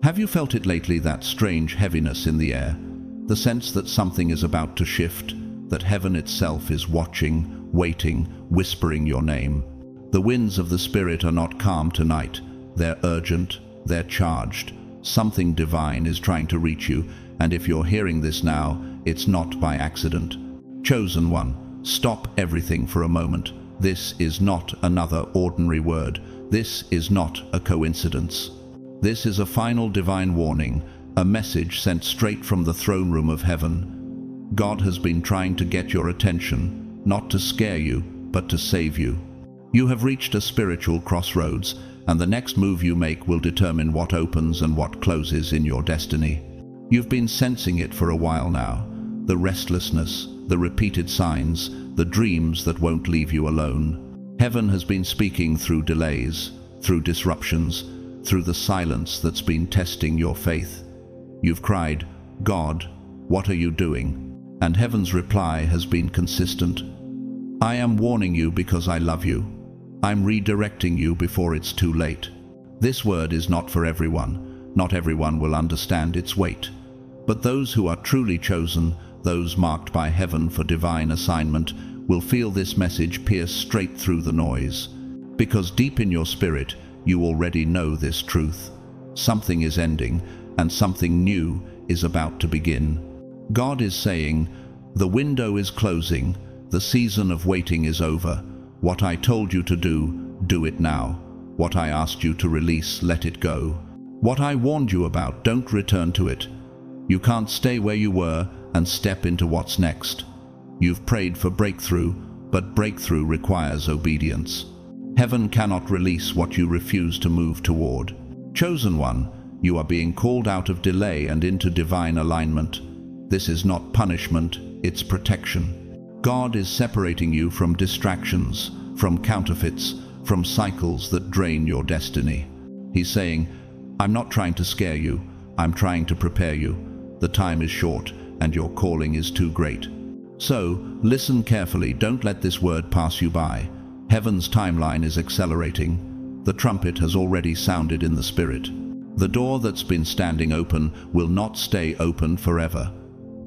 Have you felt it lately, that strange heaviness in the air? The sense that something is about to shift, that heaven itself is watching, waiting, whispering your name. The winds of the Spirit are not calm tonight. They're urgent, they're charged. Something divine is trying to reach you, and if you're hearing this now, it's not by accident. Chosen one, stop everything for a moment. This is not another ordinary word. This is not a coincidence. This is a final divine warning, a message sent straight from the throne room of heaven. God has been trying to get your attention, not to scare you, but to save you. You have reached a spiritual crossroads, and the next move you make will determine what opens and what closes in your destiny. You've been sensing it for a while now. The restlessness, the repeated signs, the dreams that won't leave you alone. Heaven has been speaking through delays, through disruptions, through the silence that's been testing your faith. You've cried, "God, what are you doing?" And heaven's reply has been consistent. "I am warning you because I love you. I'm redirecting you before it's too late." This word is not for everyone. Not everyone will understand its weight. But those who are truly chosen, those marked by heaven for divine assignment, will feel this message pierce straight through the noise. Because deep in your spirit, you already know this truth. Something is ending, and something new is about to begin. God is saying, "The window is closing, the season of waiting is over. What I told you to do it now. What I asked you to release, let it go. What I warned you about, don't return to it. You can't stay where you were and step into what's next." You've prayed for breakthrough, but breakthrough requires obedience. Heaven cannot release what you refuse to move toward. Chosen one, you are being called out of delay and into divine alignment. This is not punishment, it's protection. God is separating you from distractions, from counterfeits, from cycles that drain your destiny. He's saying, "I'm not trying to scare you, I'm trying to prepare you. The time is short, and your calling is too great." So, listen carefully, don't let this word pass you by. Heaven's timeline is accelerating. The trumpet has already sounded in the Spirit. The door that's been standing open will not stay open forever.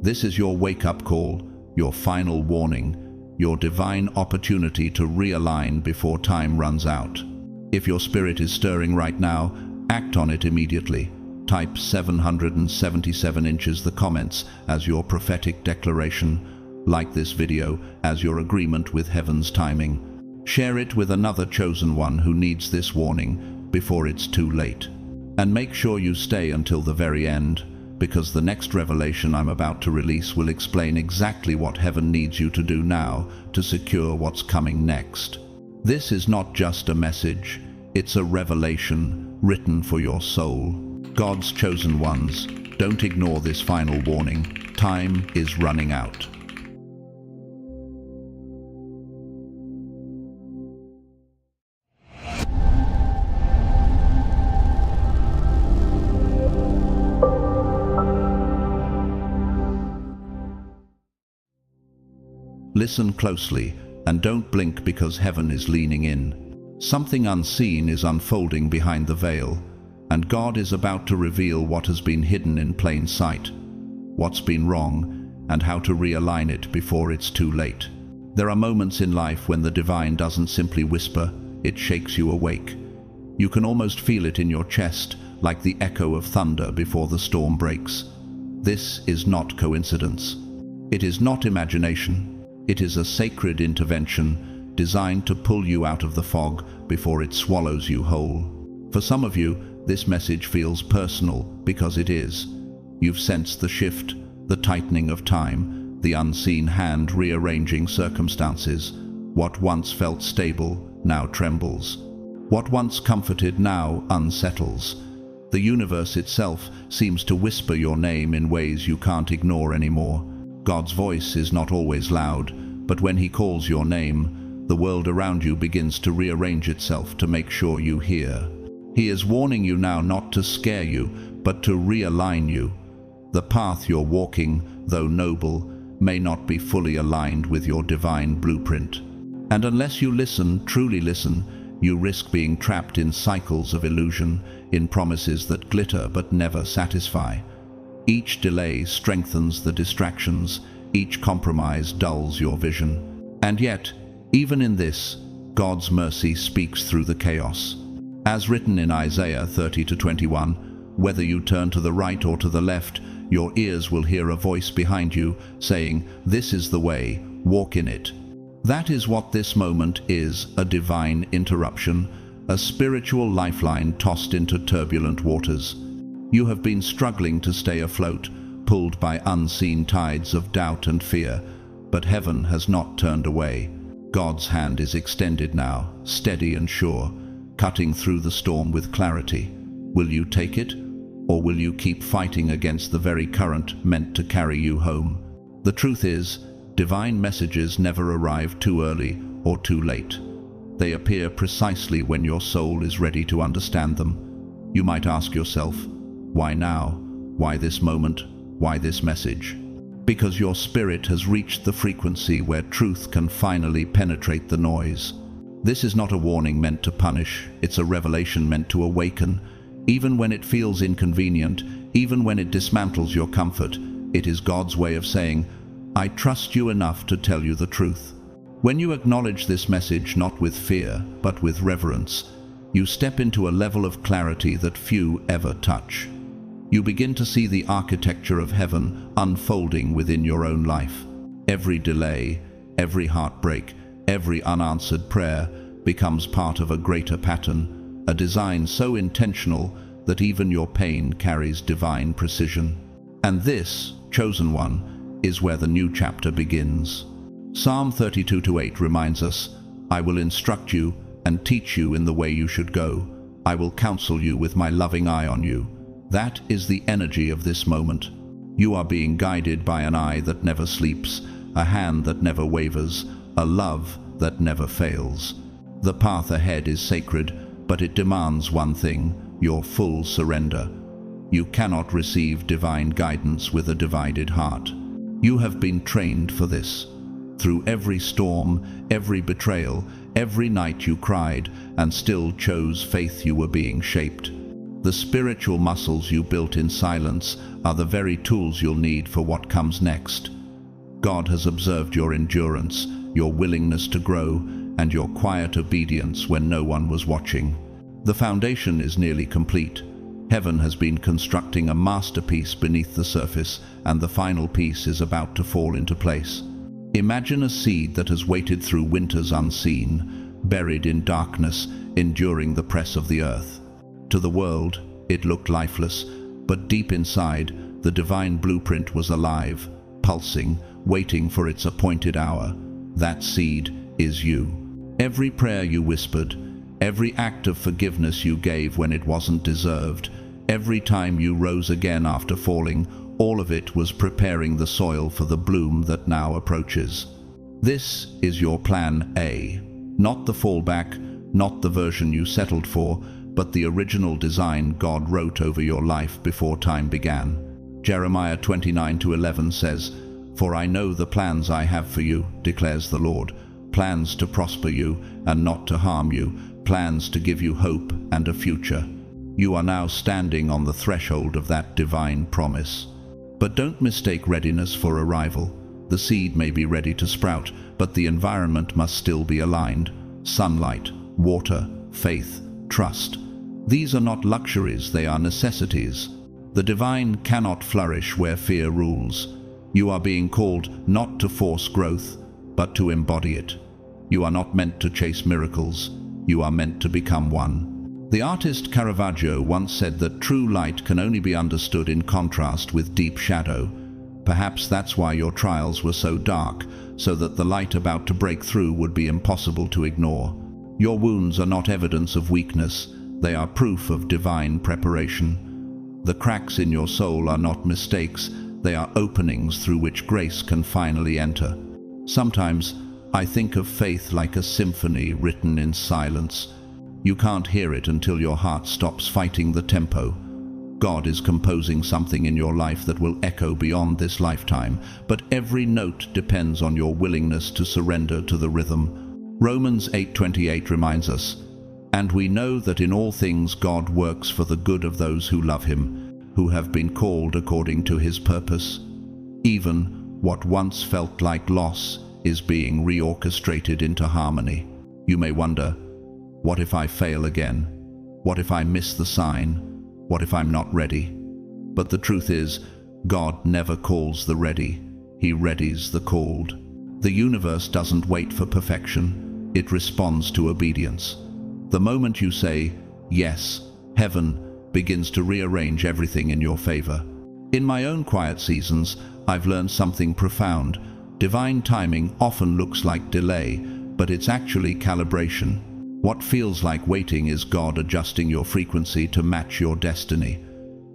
This is your wake-up call, your final warning, your divine opportunity to realign before time runs out. If your spirit is stirring right now, act on it immediately. Type 777 inches the comments as your prophetic declaration. Like this video as your agreement with heaven's timing. Share it with another chosen one who needs this warning before it's too late. And make sure you stay until the very end, because the next revelation I'm about to release will explain exactly what heaven needs you to do now to secure what's coming next. This is not just a message, it's a revelation written for your soul. God's chosen ones, don't ignore this final warning. Time is running out. Listen closely, and don't blink because heaven is leaning in. Something unseen is unfolding behind the veil, and God is about to reveal what has been hidden in plain sight, what's been wrong, and how to realign it before it's too late. There are moments in life when the divine doesn't simply whisper, it shakes you awake. You can almost feel it in your chest, like the echo of thunder before the storm breaks. This is not coincidence. It is not imagination. It is a sacred intervention designed to pull you out of the fog before it swallows you whole. For some of you, this message feels personal because it is. You've sensed the shift, the tightening of time, the unseen hand rearranging circumstances. What once felt stable now trembles. What once comforted now unsettles. The universe itself seems to whisper your name in ways you can't ignore anymore. God's voice is not always loud, but when He calls your name, the world around you begins to rearrange itself to make sure you hear. He is warning you now not to scare you, but to realign you. The path you're walking, though noble, may not be fully aligned with your divine blueprint. And unless you listen, truly listen, You risk being trapped in cycles of illusion, in promises that glitter but never satisfy. Each delay strengthens the distractions, each compromise dulls your vision. And yet, even in this, God's mercy speaks through the chaos. As written in Isaiah 30-21, whether you turn to the right or to the left, your ears will hear a voice behind you saying, "This is the way, walk in it." That is what this moment is, a divine interruption, a spiritual lifeline tossed into turbulent waters. You have been struggling to stay afloat, pulled by unseen tides of doubt and fear, but heaven has not turned away. God's hand is extended now, steady and sure, cutting through the storm with clarity. Will you take it, or will you keep fighting against the very current meant to carry you home? The truth is, divine messages never arrive too early or too late. They appear precisely when your soul is ready to understand them. You might ask yourself, why now? Why this moment? Why this message? Because your spirit has reached the frequency where truth can finally penetrate the noise. This is not a warning meant to punish, it's a revelation meant to awaken. Even when it feels inconvenient, even when it dismantles your comfort, it is God's way of saying, I trust you enough to tell you the truth. When you acknowledge this message not with fear, but with reverence, you step into a level of clarity that few ever touch. You begin to see the architecture of heaven unfolding within your own life. Every delay, every heartbreak, every unanswered prayer becomes part of a greater pattern, a design so intentional that even your pain carries divine precision. And this, chosen one, is where the new chapter begins. Psalm 32:8 reminds us, I will instruct you and teach you in the way you should go. I will counsel you with my loving eye on you. That is the energy of this moment. You are being guided by an eye that never sleeps, a hand that never wavers, a love that never fails. The path ahead is sacred, but it demands one thing, your full surrender. You cannot receive divine guidance with a divided heart. You have been trained for this. Through every storm, every betrayal, every night you cried and still chose faith, you were being shaped. The spiritual muscles you built in silence are the very tools you'll need for what comes next. God has observed your endurance, your willingness to grow, and your quiet obedience when no one was watching. The foundation is nearly complete. Heaven has been constructing a masterpiece beneath the surface, and the final piece is about to fall into place. Imagine a seed that has waited through winters unseen, buried in darkness, enduring the press of the earth. To the world, it looked lifeless, but deep inside, the divine blueprint was alive, pulsing, waiting for its appointed hour. That seed is you. Every prayer you whispered, every act of forgiveness you gave when it wasn't deserved, every time you rose again after falling, all of it was preparing the soil for the bloom that now approaches. This is your plan A. Not the fallback, not the version you settled for, but the original design God wrote over your life before time began. Jeremiah 29:11 says, For I know the plans I have for you, declares the Lord, plans to prosper you and not to harm you, plans to give you hope and a future. You are now standing on the threshold of that divine promise. But don't mistake readiness for arrival. The seed may be ready to sprout, but the environment must still be aligned. Sunlight, water, faith, trust. These are not luxuries, they are necessities. The divine cannot flourish where fear rules. You are being called not to force growth, but to embody it. You are not meant to chase miracles. You are meant to become one. The artist Caravaggio once said that true light can only be understood in contrast with deep shadow. Perhaps that's why your trials were so dark, so that the light about to break through would be impossible to ignore. Your wounds are not evidence of weakness, they are proof of divine preparation. The cracks in your soul are not mistakes, they are openings through which grace can finally enter. Sometimes I think of faith like a symphony written in silence. You can't hear it until your heart stops fighting the tempo. God is composing something in your life that will echo beyond this lifetime, but every note depends on your willingness to surrender to the rhythm. Romans 8:28 reminds us, And we know that in all things God works for the good of those who love him, who have been called according to his purpose. Even what once felt like loss is being reorchestrated into harmony. You may wonder, what if I fail again? What if I miss the sign? What if I'm not ready? But the truth is, God never calls the ready. He readies the called. The universe doesn't wait for perfection. It responds to obedience. The moment you say, yes, heaven begins to rearrange everything in your favor. In my own quiet seasons, I've learned something profound. Divine timing often looks like delay, but it's actually calibration. What feels like waiting is God adjusting your frequency to match your destiny.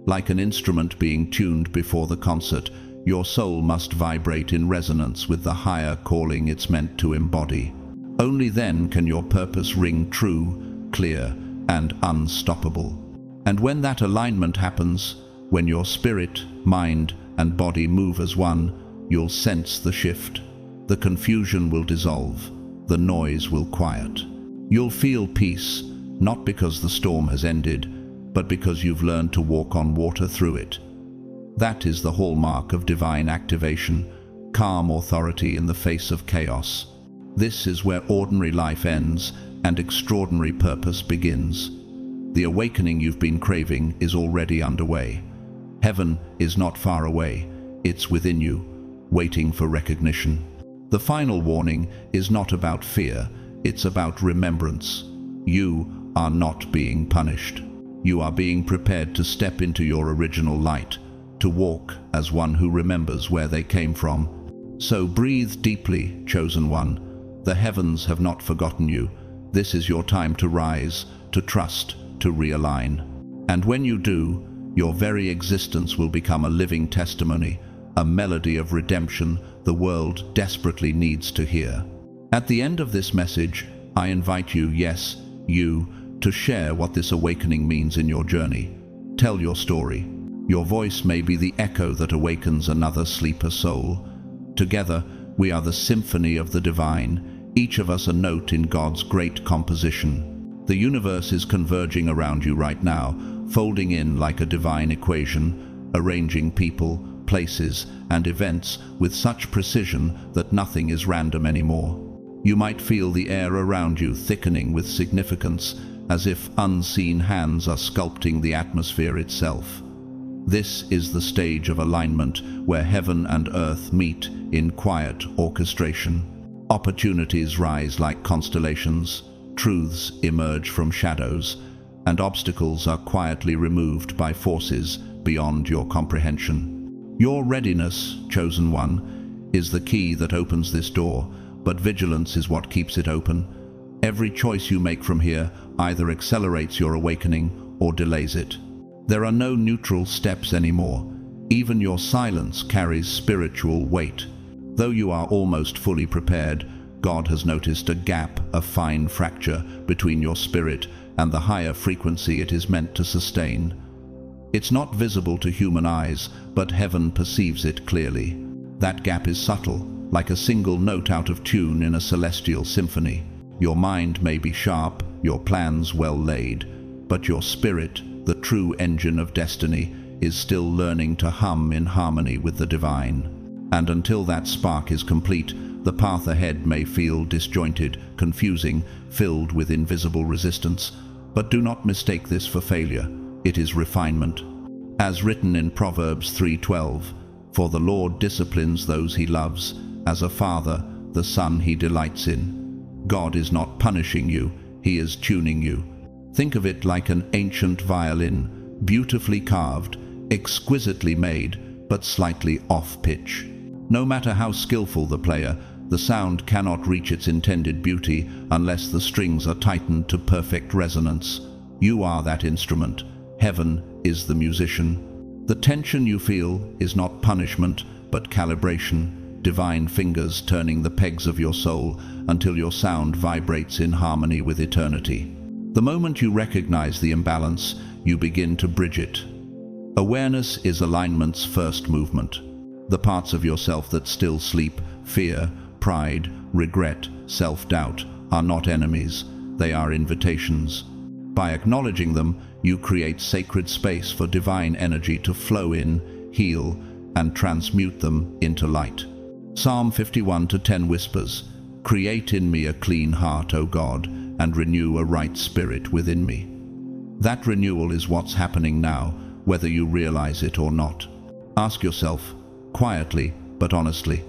Like an instrument being tuned before the concert, your soul must vibrate in resonance with the higher calling it's meant to embody. Only then can your purpose ring true, clear, and unstoppable. And when that alignment happens, when your spirit, mind, and body move as one, you'll sense the shift. The confusion will dissolve. The noise will quiet. You'll feel peace, not because the storm has ended, but because you've learned to walk on water through it. That is the hallmark of divine activation, calm authority in the face of chaos. This is where ordinary life ends and extraordinary purpose begins. The awakening you've been craving is already underway. Heaven is not far away. It's within you, waiting for recognition. The final warning is not about fear. It's about remembrance. You are not being punished. You are being prepared to step into your original light, to walk as one who remembers where they came from. So breathe deeply, chosen one. The heavens have not forgotten you. This is your time to rise, to trust, to realign. And when you do, your very existence will become a living testimony, a melody of redemption the world desperately needs to hear. At the end of this message, I invite you, yes, you, to share what this awakening means in your journey. Tell your story. Your voice may be the echo that awakens another sleeper soul. Together, we are the symphony of the divine, each of us a note in God's great composition. The universe is converging around you right now, folding in like a divine equation, arranging people, places, and events with such precision that nothing is random anymore. You might feel the air around you thickening with significance, as if unseen hands are sculpting the atmosphere itself. This is the stage of alignment where heaven and earth meet in quiet orchestration. Opportunities rise like constellations, truths emerge from shadows, and obstacles are quietly removed by forces beyond your comprehension. Your readiness, chosen one, is the key that opens this door, but vigilance is what keeps it open. Every choice you make from here either accelerates your awakening or delays it. There are no neutral steps anymore. Even your silence carries spiritual weight. Though you are almost fully prepared, God has noticed a gap, a fine fracture between your spirit and the higher frequency it is meant to sustain. It's not visible to human eyes, but heaven perceives it clearly. That gap is subtle, like a single note out of tune in a celestial symphony. Your mind may be sharp, your plans well laid, but your spirit, the true engine of destiny, is still learning to hum in harmony with the divine. And until that spark is complete, the path ahead may feel disjointed, confusing, filled with invisible resistance. But do not mistake this for failure. It is refinement. As written in Proverbs 3:12, "For the Lord disciplines those he loves, as a father the son he delights in." God is not punishing you, he is tuning you. Think of it like an ancient violin, beautifully carved, exquisitely made, but slightly off-pitch. No matter how skillful the player, the sound cannot reach its intended beauty unless the strings are tightened to perfect resonance. You are that instrument. Heaven is the musician. The tension you feel is not punishment, but calibration, divine fingers turning the pegs of your soul until your sound vibrates in harmony with eternity. The moment you recognize the imbalance, you begin to bridge it. Awareness is alignment's first movement. The parts of yourself that still sleep, fear, pride, regret, self-doubt, are not enemies. they are invitations. By acknowledging them, you create sacred space for divine energy to flow in, heal, and transmute them into light. Psalm 51:10 whispers, "Create in me a clean heart, O God, and renew a right spirit within me." That renewal is what's happening now, whether you realize it or not. Ask yourself, quietly but honestly,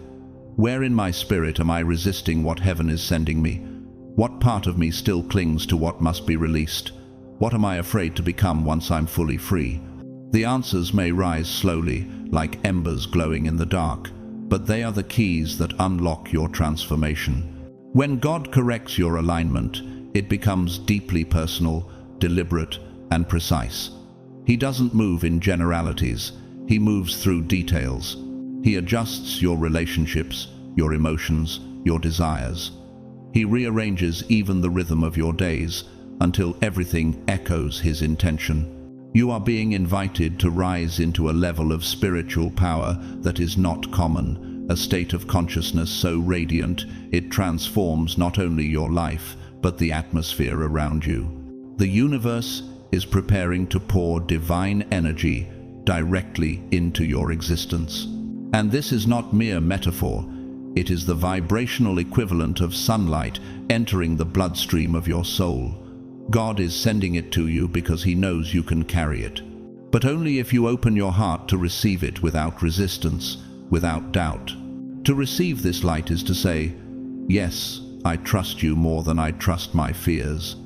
where in my spirit am I resisting what heaven is sending me? What part of me still clings to what must be released? What am I afraid to become once I'm fully free? The answers may rise slowly, like embers glowing in the dark, but they are the keys that unlock your transformation. When God corrects your alignment, it becomes deeply personal, deliberate, and precise. He doesn't move in generalities. He moves through details. He adjusts your relationships, your emotions, your desires. He rearranges even the rhythm of your days until everything echoes His intention. You are being invited to rise into a level of spiritual power that is not common, a state of consciousness so radiant it transforms not only your life, but the atmosphere around you. The universe is preparing to pour divine energy directly into your existence. And this is not mere metaphor. It is the vibrational equivalent of sunlight entering the bloodstream of your soul. God is sending it to you because He knows you can carry it. But only if you open your heart to receive it without resistance, without doubt. To receive this light is to say, "Yes, I trust you more than I trust my fears."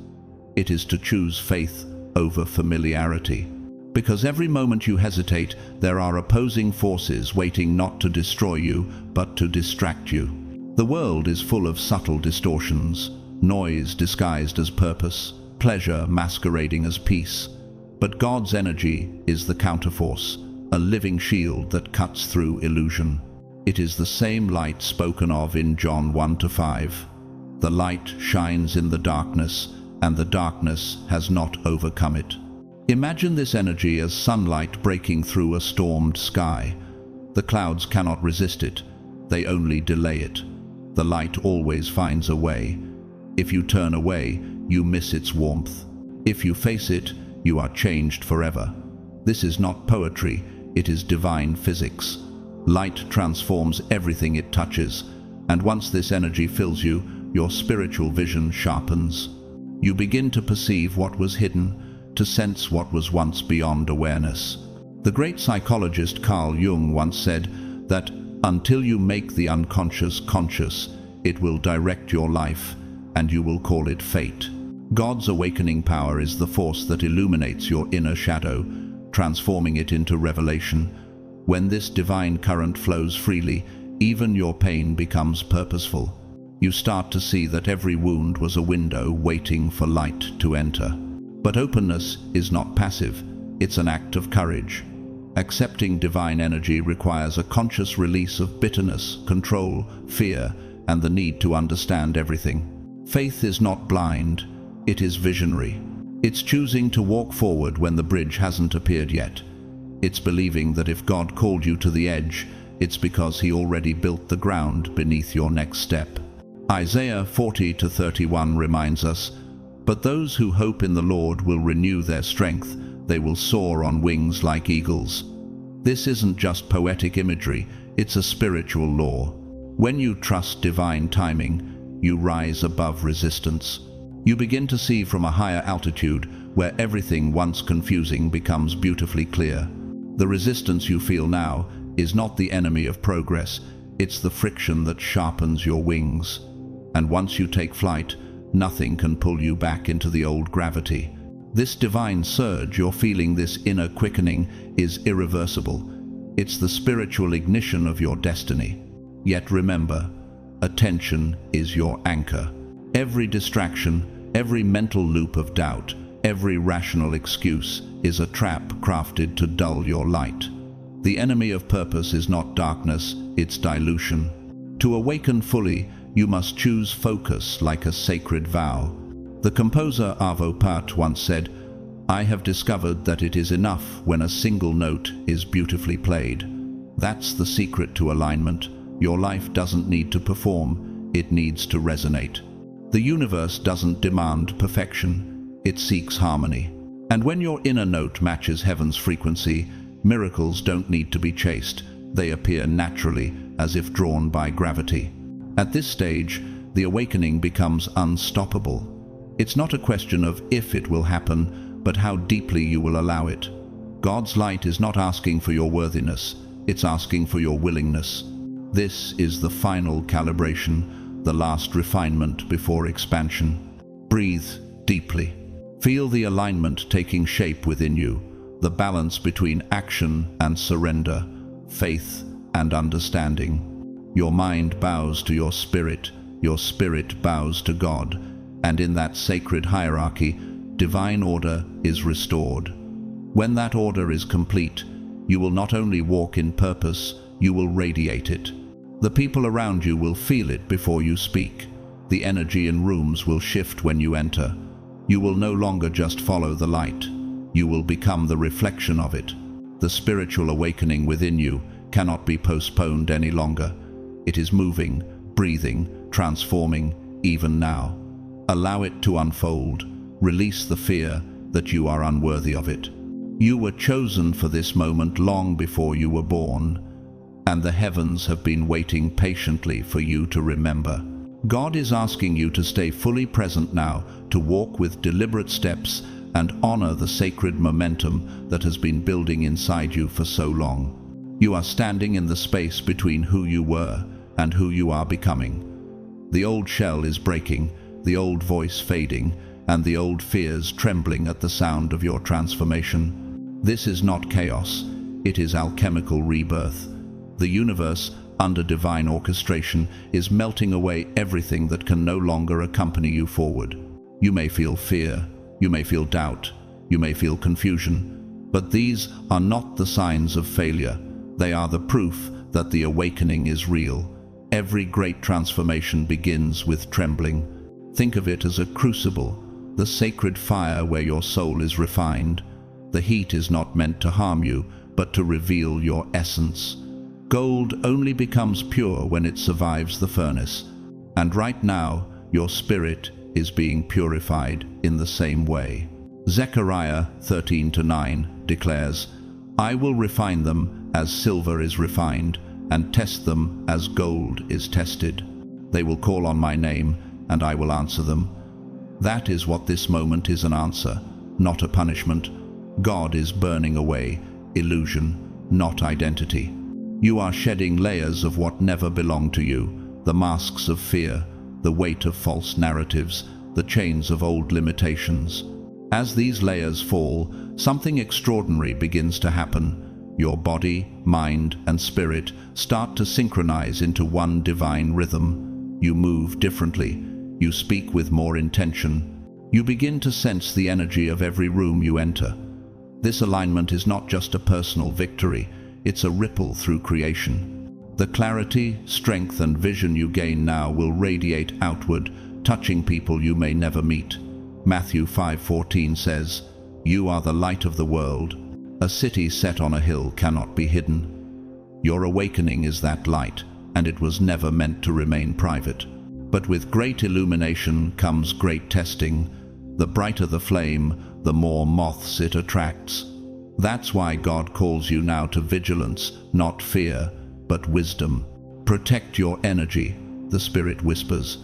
It is to choose faith over familiarity. Because every moment you hesitate, there are opposing forces waiting not to destroy you, but to distract you. The world is full of subtle distortions, noise disguised as purpose, pleasure masquerading as peace. But God's energy is the counterforce, a living shield that cuts through illusion. It is the same light spoken of in John 1-5. The light shines in the darkness, and the darkness has not overcome it. Imagine this energy as sunlight breaking through a stormed sky. The clouds cannot resist it, they only delay it. The light always finds a way. If you turn away, you miss its warmth. If you face it, you are changed forever. This is not poetry, it is divine physics. Light transforms everything it touches, and once this energy fills you, your spiritual vision sharpens. You begin to perceive what was hidden, to sense what was once beyond awareness. The great psychologist Carl Jung once said that until you make the unconscious conscious, it will direct your life, and you will call it fate. God's awakening power is the force that illuminates your inner shadow, transforming it into revelation. When this divine current flows freely, even your pain becomes purposeful. You start to see that every wound was a window waiting for light to enter. But openness is not passive, it's an act of courage. Accepting divine energy requires a conscious release of bitterness, control, fear, and the need to understand everything. Faith is not blind, it is visionary. It's choosing to walk forward when the bridge hasn't appeared yet. It's believing that if God called you to the edge, it's because He already built the ground beneath your next step. Isaiah 40:31 reminds us, "But those who hope in the Lord will renew their strength, they will soar on wings like eagles." This isn't just poetic imagery, it's a spiritual law. When you trust divine timing, you rise above resistance. You begin to see from a higher altitude, where everything once confusing becomes beautifully clear. The resistance you feel now is not the enemy of progress, it's the friction that sharpens your wings. And once you take flight, nothing can pull you back into the old gravity. This divine surge you're feeling, this inner quickening, is irreversible. It's the spiritual ignition of your destiny. Yet remember, attention is your anchor. Every distraction, every mental loop of doubt, every rational excuse is a trap crafted to dull your light. The enemy of purpose is not darkness, it's dilution. To awaken fully, you must choose focus like a sacred vow. The composer Arvo Pärt once said, "I have discovered that it is enough when a single note is beautifully played." That's the secret to alignment. Your life doesn't need to perform, it needs to resonate. The universe doesn't demand perfection, it seeks harmony. And when your inner note matches heaven's frequency, miracles don't need to be chased. They appear naturally, as if drawn by gravity. At this stage, the awakening becomes unstoppable. It's not a question of if it will happen, but how deeply you will allow it. God's light is not asking for your worthiness, it's asking for your willingness. This is the final calibration, the last refinement before expansion. Breathe deeply. Feel the alignment taking shape within you, the balance between action and surrender, faith and understanding. Your mind bows to your spirit bows to God, and in that sacred hierarchy, divine order is restored. When that order is complete, you will not only walk in purpose, you will radiate it. The people around you will feel it before you speak. The energy in rooms will shift when you enter. You will no longer just follow the light. You will become the reflection of it. The spiritual awakening within you cannot be postponed any longer. It is moving, breathing, transforming, even now. Allow it to unfold. Release the fear that you are unworthy of it. You were chosen for this moment long before you were born, and the heavens have been waiting patiently for you to remember. God is asking you to stay fully present now, to walk with deliberate steps and honor the sacred momentum that has been building inside you for so long. You are standing in the space between who you were and who you are becoming. The old shell is breaking, the old voice fading, and the old fears trembling at the sound of your transformation. This is not chaos, it is alchemical rebirth. The universe, under divine orchestration, is melting away everything that can no longer accompany you forward. You may feel fear, you may feel doubt, you may feel confusion, but these are not the signs of failure. They are the proof that the awakening is real. Every great transformation begins with trembling. Think of it as a crucible, the sacred fire where your soul is refined. The heat is not meant to harm you, but to reveal your essence. Gold only becomes pure when it survives the furnace. And right now, your spirit is being purified in the same way. Zechariah 13:9 declares, "I will refine them as silver is refined, and test them as gold is tested. They will call on my name, and I will answer them." That is what this moment is, an answer, not a punishment. God is burning away illusion, not identity. You are shedding layers of what never belonged to you, the masks of fear, the weight of false narratives, the chains of old limitations. As these layers fall, something extraordinary begins to happen. Your body, mind, and spirit start to synchronize into one divine rhythm. You move differently. You speak with more intention. You begin to sense the energy of every room you enter. This alignment is not just a personal victory, it's a ripple through creation. The clarity, strength, and vision you gain now will radiate outward, touching people you may never meet. Matthew 5:14 says, "You are the light of the world. A city set on a hill cannot be hidden." Your awakening is that light, and it was never meant to remain private. But with great illumination comes great testing. The brighter the flame, the more moths it attracts. That's why God calls you now to vigilance, not fear, but wisdom. Protect your energy, the Spirit whispers.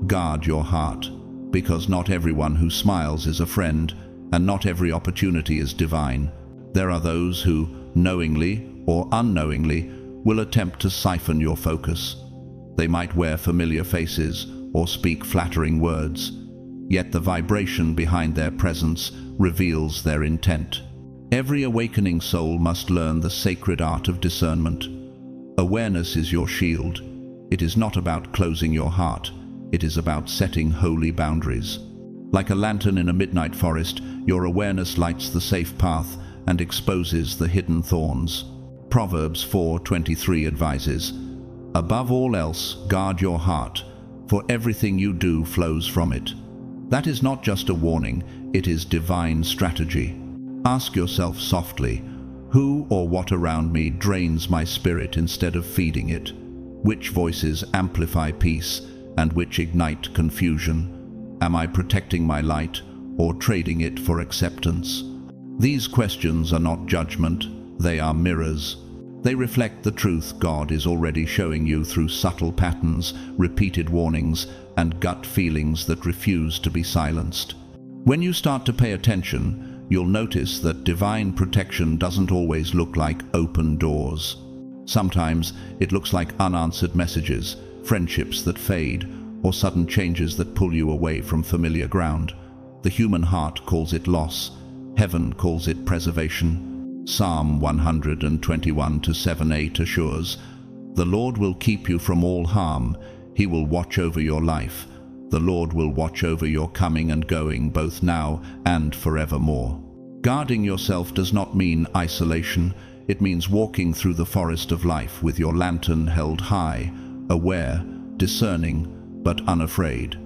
Guard your heart, because not everyone who smiles is a friend, and not every opportunity is divine. There are those who, knowingly or unknowingly, will attempt to siphon your focus. They might wear familiar faces or speak flattering words, yet the vibration behind their presence reveals their intent. Every awakening soul must learn the sacred art of discernment. Awareness is your shield. It is not about closing your heart. It is about setting holy boundaries. Like a lantern in a midnight forest, your awareness lights the safe path and exposes the hidden thorns. Proverbs 4:23 advises, "Above all else, guard your heart, for everything you do flows from it." That is not just a warning, it is divine strategy. Ask yourself softly, who or what around me drains my spirit instead of feeding it? Which voices amplify peace and which ignite confusion? Am I protecting my light or trading it for acceptance? These questions are not judgment, they are mirrors. They reflect the truth God is already showing you through subtle patterns, repeated warnings, and gut feelings that refuse to be silenced. When you start to pay attention, you'll notice that divine protection doesn't always look like open doors. Sometimes it looks like unanswered messages, friendships that fade, or sudden changes that pull you away from familiar ground. The human heart calls it loss. Heaven calls it preservation. Psalm 121:7-8 assures, "The Lord will keep you from all harm. He will watch over your life. The Lord will watch over your coming and going, both now and forevermore." Guarding yourself does not mean isolation. It means walking through the forest of life with your lantern held high, aware, discerning, but unafraid.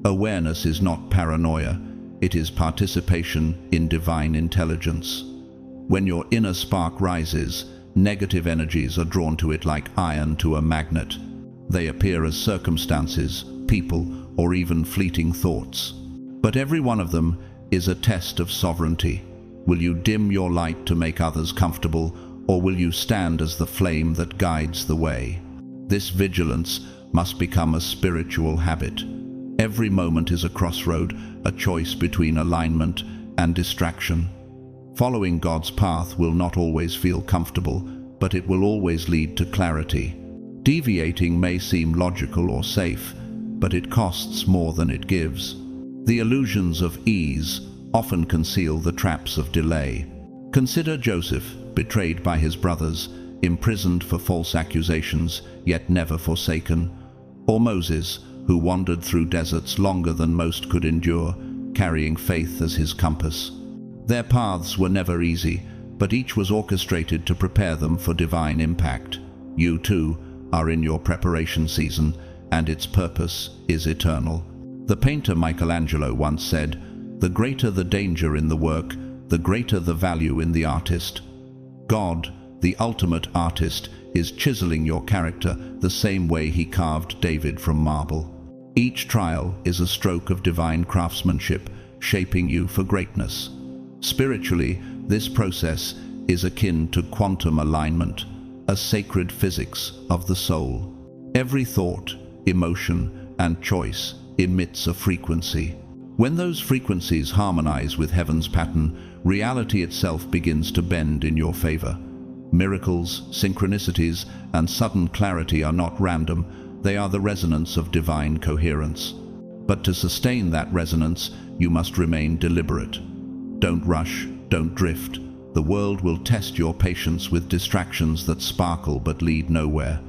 Awareness is not paranoia. It is participation in divine intelligence. When your inner spark rises, negative energies are drawn to it like iron to a magnet. They appear as circumstances, people, or even fleeting thoughts. But every one of them is a test of sovereignty. Will you dim your light to make others comfortable, or will you stand as the flame that guides the way? This vigilance must become a spiritual habit. Every moment is a crossroad, a choice between alignment and distraction. Following God's path will not always feel comfortable, but it will always lead to clarity. Deviating may seem logical or safe, but it costs more than it gives. The illusions of ease often conceal the traps of delay. Consider Joseph, betrayed by his brothers, imprisoned for false accusations, yet never forsaken. Or Moses, who wandered through deserts longer than most could endure, carrying faith as his compass. Their paths were never easy, but each was orchestrated to prepare them for divine impact. You too are in your preparation season, and its purpose is eternal. The painter Michelangelo once said, "The greater the danger in the work, the greater the value in the artist." God, the ultimate artist, is chiseling your character the same way he carved David from marble. Each trial is a stroke of divine craftsmanship, shaping you for greatness. Spiritually, this process is akin to quantum alignment, a sacred physics of the soul. Every thought, emotion, and choice emits a frequency. When those frequencies harmonize with heaven's pattern, reality itself begins to bend in your favor. Miracles, synchronicities, and sudden clarity are not random, they are the resonance of divine coherence. But to sustain that resonance, you must remain deliberate. Don't rush, don't drift. The world will test your patience with distractions that sparkle but lead nowhere.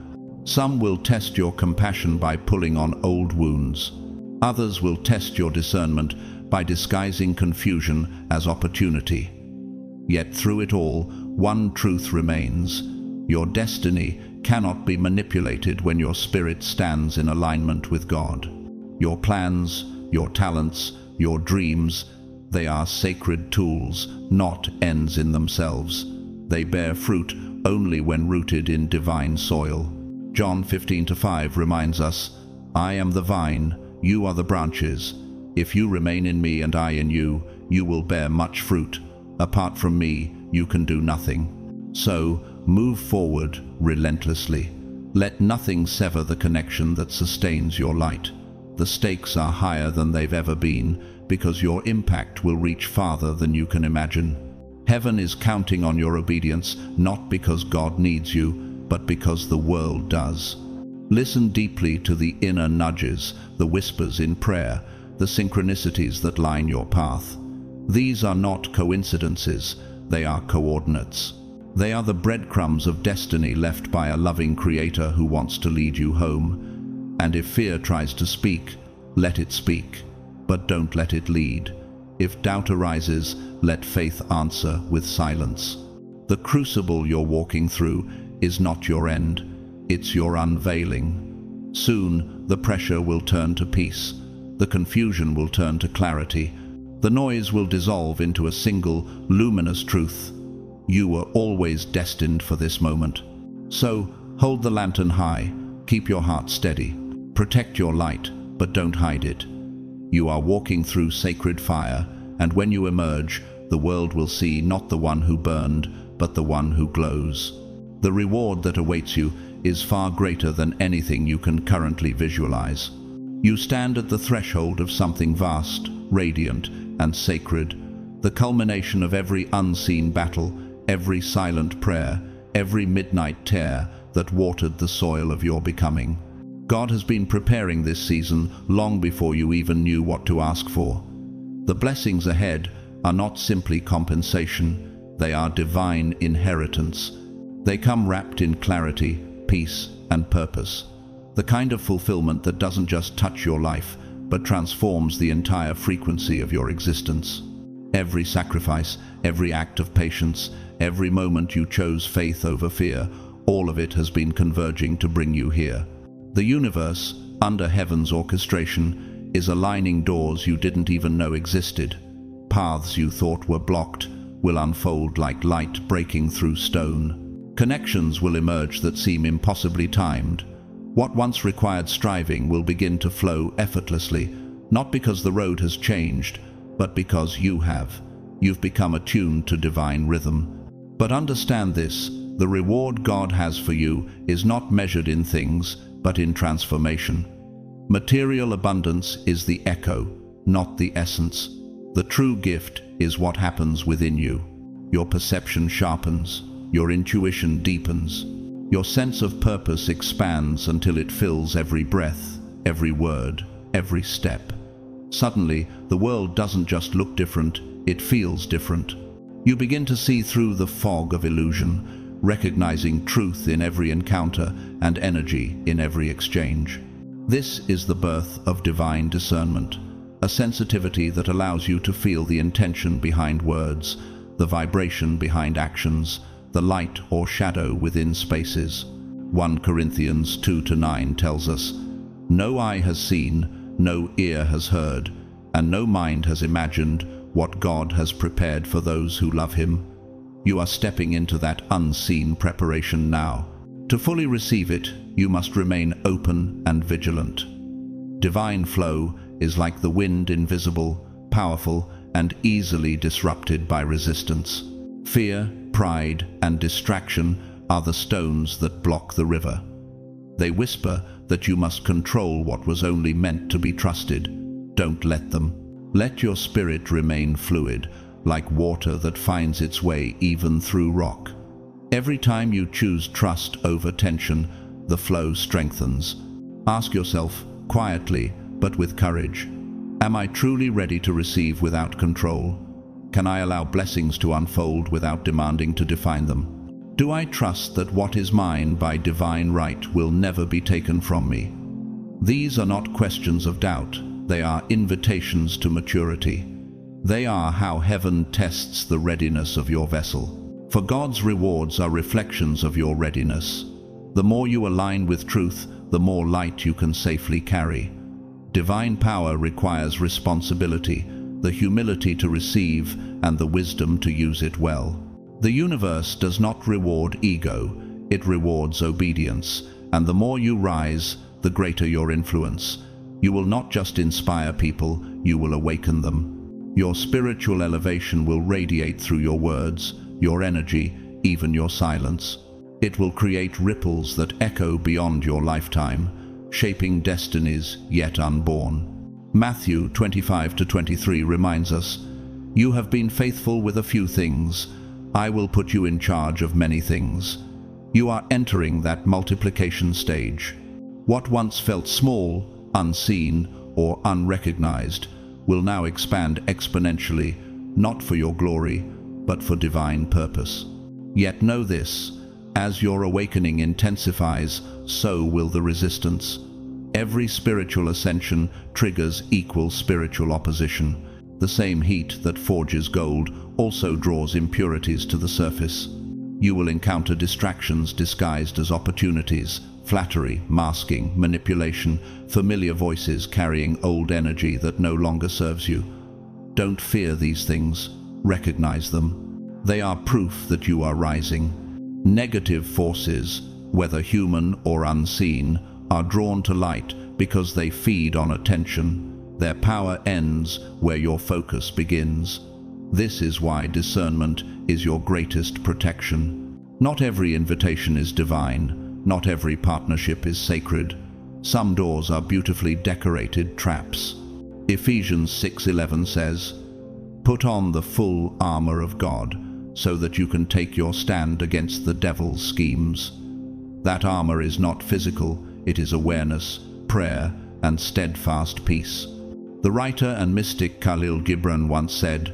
Some will test your compassion by pulling on old wounds. Others will test your discernment by disguising confusion as opportunity. Yet through it all, one truth remains. Your destiny cannot be manipulated when your spirit stands in alignment with God. Your plans, your talents, your dreams, they are sacred tools, not ends in themselves. They bear fruit only when rooted in divine soil. John 15:5 reminds us, "I am the vine, you are the branches. If you remain in me and I in you, you will bear much fruit. Apart from me, you can do nothing." So, move forward relentlessly. Let nothing sever the connection that sustains your light. The stakes are higher than they've ever been, because your impact will reach farther than you can imagine. Heaven is counting on your obedience, not because God needs you, but because the world does. Listen deeply to the inner nudges, the whispers in prayer, the synchronicities that line your path. These are not coincidences, they are coordinates. They are the breadcrumbs of destiny left by a loving Creator who wants to lead you home. And if fear tries to speak, let it speak, but don't let it lead. If doubt arises, let faith answer with silence. The crucible you're walking through is not your end, it's your unveiling. Soon, the pressure will turn to peace, the confusion will turn to clarity, the noise will dissolve into a single, luminous truth. You were always destined for this moment. So, hold the lantern high, keep your heart steady, protect your light, but don't hide it. You are walking through sacred fire, and when you emerge, the world will see not the one who burned, but the one who glows. The reward that awaits you is far greater than anything you can currently visualize. You stand at the threshold of something vast, radiant, and sacred, the culmination of every unseen battle, every silent prayer, every midnight tear that watered the soil of your becoming. God has been preparing this season long before you even knew what to ask for. The blessings ahead are not simply compensation, they are divine inheritance. They come wrapped in clarity, peace, and purpose. The kind of fulfillment that doesn't just touch your life, but transforms the entire frequency of your existence. Every sacrifice, every act of patience, every moment you chose faith over fear, all of it has been converging to bring you here. The universe, under heaven's orchestration, is aligning doors you didn't even know existed. Paths you thought were blocked will unfold like light breaking through stone. Connections will emerge that seem impossibly timed. What once required striving will begin to flow effortlessly, not because the road has changed, but because you have. You've become attuned to divine rhythm. But understand this, the reward God has for you is not measured in things, but in transformation. Material abundance is the echo, not the essence. The true gift is what happens within you. Your perception sharpens, your intuition deepens, your sense of purpose expands until it fills every breath, every word, every step. Suddenly, the world doesn't just look different, it feels different. You begin to see through the fog of illusion, recognizing truth in every encounter and energy in every exchange. This is the birth of divine discernment, a sensitivity that allows you to feel the intention behind words, the vibration behind actions, the light or shadow within spaces. 1 Corinthians 2-9 tells us, "No eye has seen, no ear has heard, and no mind has imagined what God has prepared for those who love Him." You are stepping into that unseen preparation now. To fully receive it, you must remain open and vigilant. Divine flow is like the wind, invisible, powerful, and easily disrupted by resistance. Fear, pride, and distraction are the stones that block the river. They whisper that you must control what was only meant to be trusted. Don't let them. Let your spirit remain fluid, like water that finds its way even through rock. Every time you choose trust over tension, the flow strengthens. Ask yourself, quietly, but with courage, am I truly ready to receive without control? Can I allow blessings to unfold without demanding to define them? Do I trust that what is mine by divine right will never be taken from me? These are not questions of doubt, they are invitations to maturity. They are how heaven tests the readiness of your vessel. For God's rewards are reflections of your readiness. The more you align with truth, the more light you can safely carry. Divine power requires responsibility, the humility to receive, and the wisdom to use it well. The universe does not reward ego, it rewards obedience, and the more you rise, the greater your influence. You will not just inspire people, you will awaken them. Your spiritual elevation will radiate through your words, your energy, even your silence. It will create ripples that echo beyond your lifetime, shaping destinies yet unborn. Matthew 25-23 reminds us, "You have been faithful with a few things, I will put you in charge of many things." You are entering that multiplication stage. What once felt small, unseen, or unrecognized will now expand exponentially, not for your glory, but for divine purpose. Yet know this, as your awakening intensifies, so will the resistance. Every spiritual ascension triggers equal spiritual opposition. The same heat that forges gold also draws impurities to the surface. You will encounter distractions disguised as opportunities, flattery, masking, manipulation, familiar voices carrying old energy that no longer serves you. Don't fear these things, recognize them. They are proof that you are rising. Negative forces, whether human or unseen, are drawn to light because they feed on attention. Their power ends where your focus begins. This is why discernment is your greatest protection. Not every invitation is divine. Not every partnership is sacred. Some doors are beautifully decorated traps. Ephesians 6:11 says, "Put on the full armor of God, so that you can take your stand against the devil's schemes." That armor is not physical, it is awareness, prayer, and steadfast peace. The writer and mystic Khalil Gibran once said,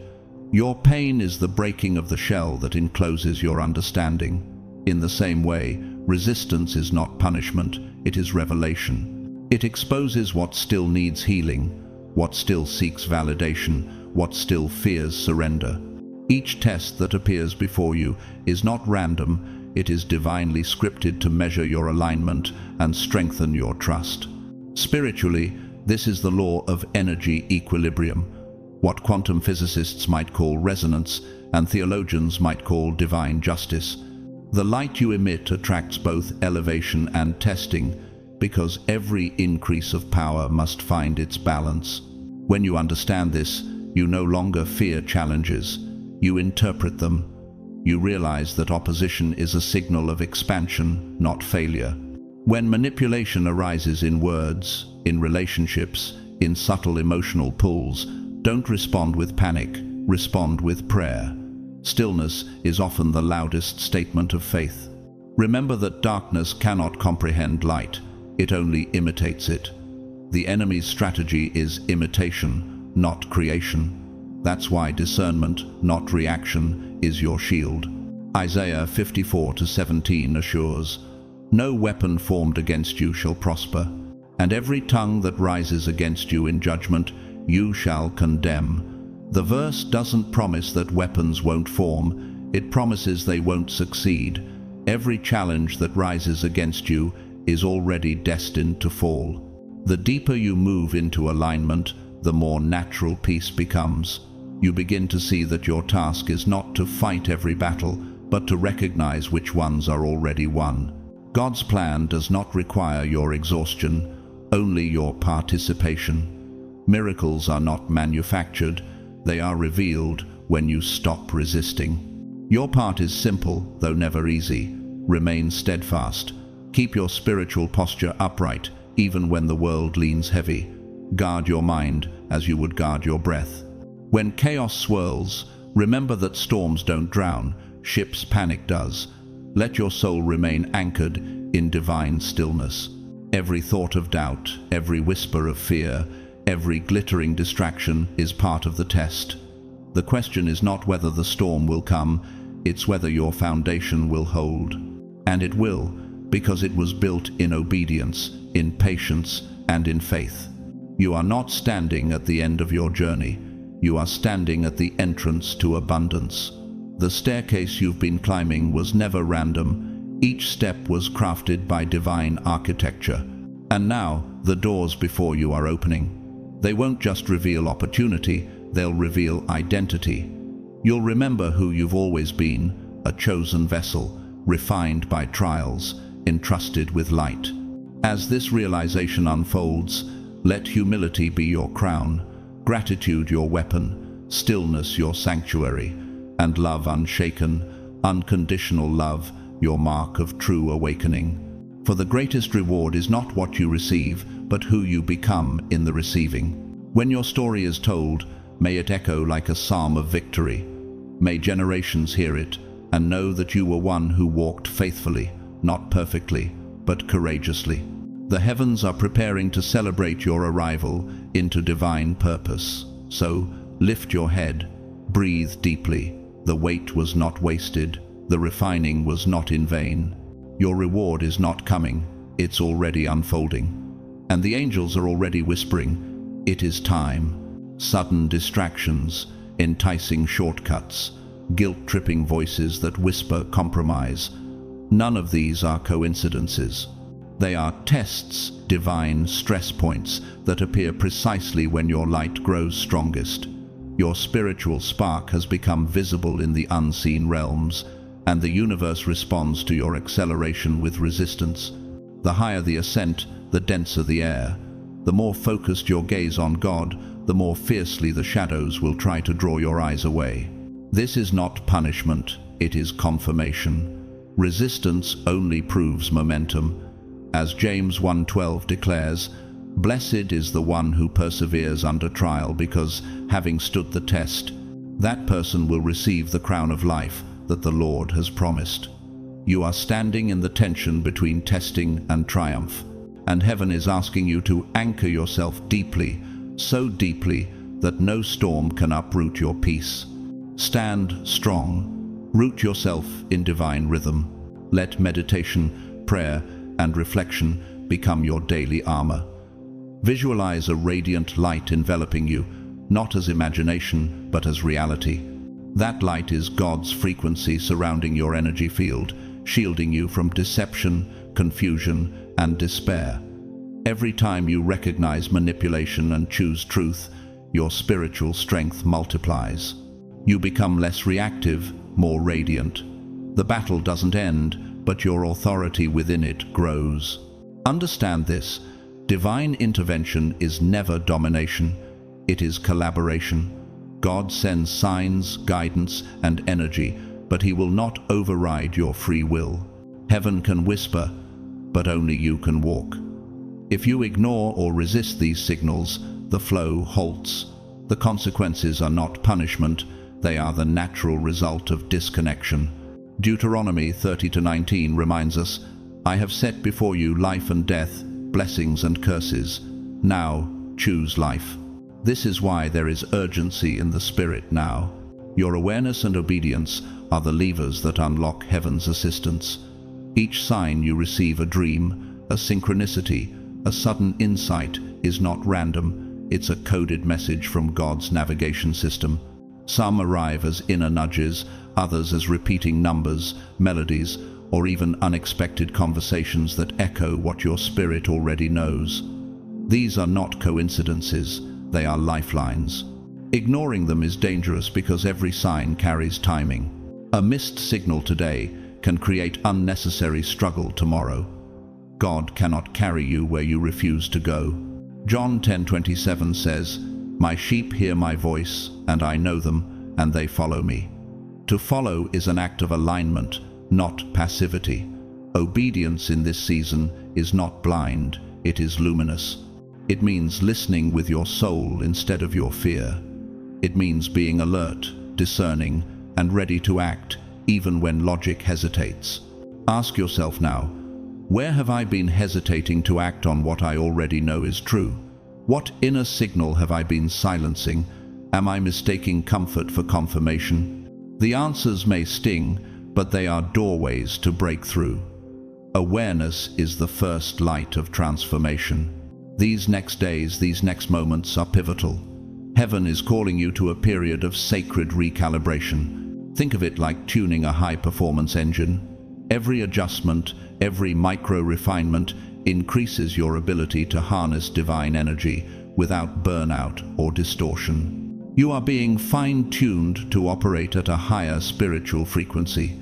"Your pain is the breaking of the shell that encloses your understanding." In the same way, resistance is not punishment, it is revelation. It exposes what still needs healing, what still seeks validation, what still fears surrender. Each test that appears before you is not random, it is divinely scripted to measure your alignment and strengthen your trust. Spiritually, this is the law of energy equilibrium, what quantum physicists might call resonance and theologians might call divine justice. The light you emit attracts both elevation and testing, because every increase of power must find its balance. When you understand this, you no longer fear challenges, you interpret them. You realize that opposition is a signal of expansion, not failure. When manipulation arises in words, in relationships, in subtle emotional pulls, don't respond with panic, respond with prayer. Stillness is often the loudest statement of faith. Remember that darkness cannot comprehend light, it only imitates it. The enemy's strategy is imitation, not creation. That's why discernment, not reaction, is your shield. Isaiah 54:17 assures, "No weapon formed against you shall prosper, and every tongue that rises against you in judgment you shall condemn." The verse doesn't promise that weapons won't form, it promises they won't succeed. Every challenge that rises against you is already destined to fall. The deeper you move into alignment, the more natural peace becomes. You begin to see that your task is not to fight every battle, but to recognize which ones are already won. God's plan does not require your exhaustion, only your participation. Miracles are not manufactured, they are revealed when you stop resisting. Your part is simple, though never easy. Remain steadfast. Keep your spiritual posture upright, even when the world leans heavy. Guard your mind as you would guard your breath. When chaos swirls, remember that storms don't drown, ships' panic does. Let your soul remain anchored in divine stillness. Every thought of doubt, every whisper of fear, every glittering distraction is part of the test. The question is not whether the storm will come, it's whether your foundation will hold. And it will, because it was built in obedience, in patience, and in faith. You are not standing at the end of your journey. You are standing at the entrance to abundance. The staircase you've been climbing was never random. Each step was crafted by divine architecture. And now, the doors before you are opening. They won't just reveal opportunity, they'll reveal identity. You'll remember who you've always been, a chosen vessel, refined by trials, entrusted with light. As this realization unfolds, let humility be your crown, gratitude your weapon, stillness your sanctuary, and love unshaken, unconditional love, your mark of true awakening. For the greatest reward is not what you receive, but who you become in the receiving. When your story is told, may it echo like a psalm of victory. May generations hear it and know that you were one who walked faithfully, not perfectly, but courageously. The heavens are preparing to celebrate your arrival into divine purpose. So, lift your head, breathe deeply. The wait was not wasted, the refining was not in vain. Your reward is not coming, it's already unfolding. And the angels are already whispering, it is time. Sudden distractions, enticing shortcuts, guilt-tripping voices that whisper compromise. None of these are coincidences. They are tests, divine stress points that appear precisely when your light grows strongest. Your spiritual spark has become visible in the unseen realms, and the universe responds to your acceleration with resistance. The higher the ascent, the denser the air. The more focused your gaze on God, the more fiercely the shadows will try to draw your eyes away. This is not punishment, it is confirmation. Resistance only proves momentum. As James 1:12 declares, "Blessed is the one who perseveres under trial, because, having stood the test, that person will receive the crown of life that the Lord has promised." You are standing in the tension between testing and triumph, and heaven is asking you to anchor yourself deeply, so deeply that no storm can uproot your peace. Stand strong. Root yourself in divine rhythm. Let meditation, prayer, and reflection become your daily armor. Visualize a radiant light enveloping you, not as imagination, but as reality. That light is God's frequency surrounding your energy field, shielding you from deception, confusion, and despair. Every time you recognize manipulation and choose truth, your spiritual strength multiplies. You become less reactive, more radiant. The battle doesn't end, but your authority within it grows. Understand this: divine intervention is never domination, it is collaboration. God sends signs, guidance, and energy, but He will not override your free will. Heaven can whisper, but only you can walk. If you ignore or resist these signals, the flow halts. The consequences are not punishment, they are the natural result of disconnection. Deuteronomy 30:19 reminds us, "I have set before you life and death, blessings and curses. Now choose life." This is why there is urgency in the Spirit now. Your awareness and obedience are the levers that unlock heaven's assistance. Each sign you receive, a dream, a synchronicity, a sudden insight, is not random. It's a coded message from God's navigation system. Some arrive as inner nudges, others as repeating numbers, melodies, or even unexpected conversations that echo what your spirit already knows. These are not coincidences, they are lifelines. Ignoring them is dangerous because every sign carries timing. A missed signal today can create unnecessary struggle tomorrow. God cannot carry you where you refuse to go. John 10:27 says, "My sheep hear my voice, and I know them, and they follow me." To follow is an act of alignment, not passivity. Obedience in this season is not blind, it is luminous. It means listening with your soul instead of your fear. It means being alert, discerning, and ready to act, even when logic hesitates. Ask yourself now, where have I been hesitating to act on what I already know is true? What inner signal have I been silencing? Am I mistaking comfort for confirmation? The answers may sting, but they are doorways to break through. Awareness is the first light of transformation. These next days, these next moments are pivotal. Heaven is calling you to a period of sacred recalibration. Think of it like tuning a high-performance engine. Every adjustment, every micro-refinement increases your ability to harness divine energy without burnout or distortion. You are being fine-tuned to operate at a higher spiritual frequency.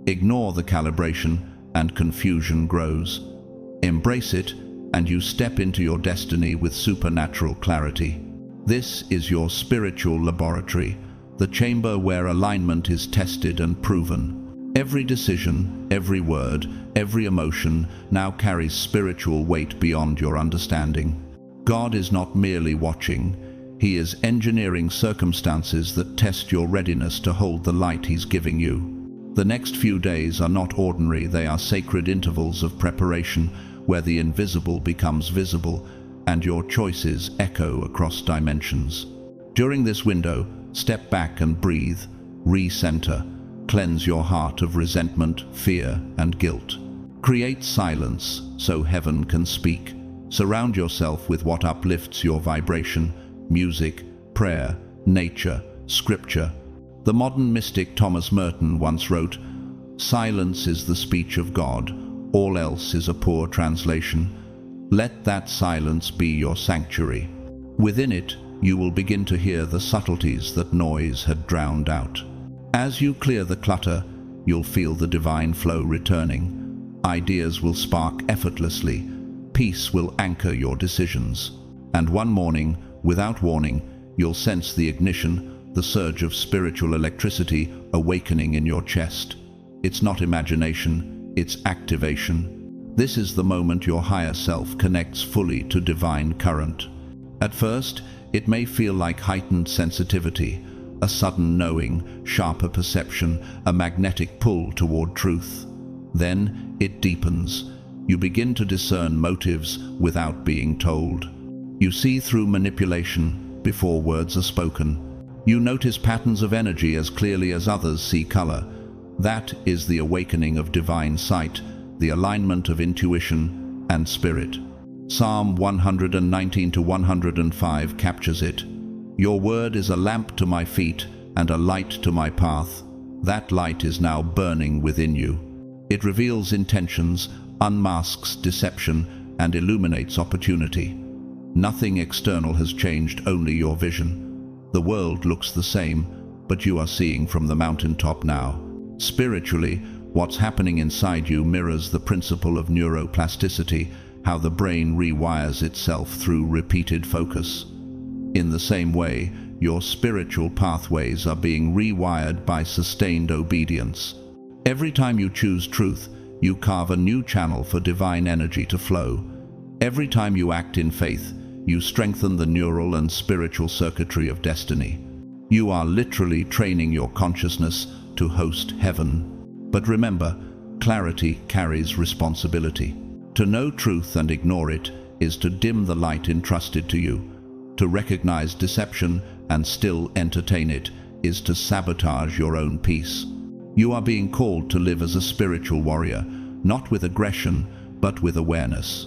Ignore the calibration and confusion grows. Embrace it and you step into your destiny with supernatural clarity. This is your spiritual laboratory, the chamber where alignment is tested and proven. Every decision, every word, every emotion now carries spiritual weight beyond your understanding. God is not merely watching, He is engineering circumstances that test your readiness to hold the light He's giving you. The next few days are not ordinary, they are sacred intervals of preparation where the invisible becomes visible and your choices echo across dimensions. During this window, step back and breathe, recenter, cleanse your heart of resentment, fear, and guilt. Create silence so heaven can speak. Surround yourself with what uplifts your vibration: music, prayer, nature, scripture. The modern mystic Thomas Merton once wrote, "Silence is the speech of God, all else is a poor translation. Let that silence be your sanctuary. Within it, you will begin to hear the subtleties that noise had drowned out. As you clear the clutter, you'll feel the divine flow returning. Ideas will spark effortlessly. peace will anchor your decisions. And one morning, without warning, you'll sense the ignition, the surge of spiritual electricity awakening in your chest. It's not imagination, it's activation. This is the moment your higher self connects fully to divine current. At first, it may feel like heightened sensitivity, a sudden knowing, sharper perception, a magnetic pull toward truth. Then it deepens. You begin to discern motives without being told. You see through manipulation before words are spoken. You notice patterns of energy as clearly as others see color. That is the awakening of divine sight, the alignment of intuition and spirit. Psalm 119-105 captures it. Your word is a lamp to my feet and a light to my path. That light is now burning within you. It reveals intentions, unmasks deception, and illuminates opportunity. Nothing external has changed, only your vision. The world looks the same, but you are seeing from the mountaintop now. Spiritually, what's happening inside you mirrors the principle of neuroplasticity, how the brain rewires itself through repeated focus. In the same way, your spiritual pathways are being rewired by sustained obedience. Every time you choose truth, you carve a new channel for divine energy to flow. Every time you act in faith, you strengthen the neural and spiritual circuitry of destiny. You are literally training your consciousness to host heaven. But remember, clarity carries responsibility. To know truth and ignore it is to dim the light entrusted to you. To recognize deception and still entertain it is to sabotage your own peace. You are being called to live as a spiritual warrior, not with aggression, but with awareness.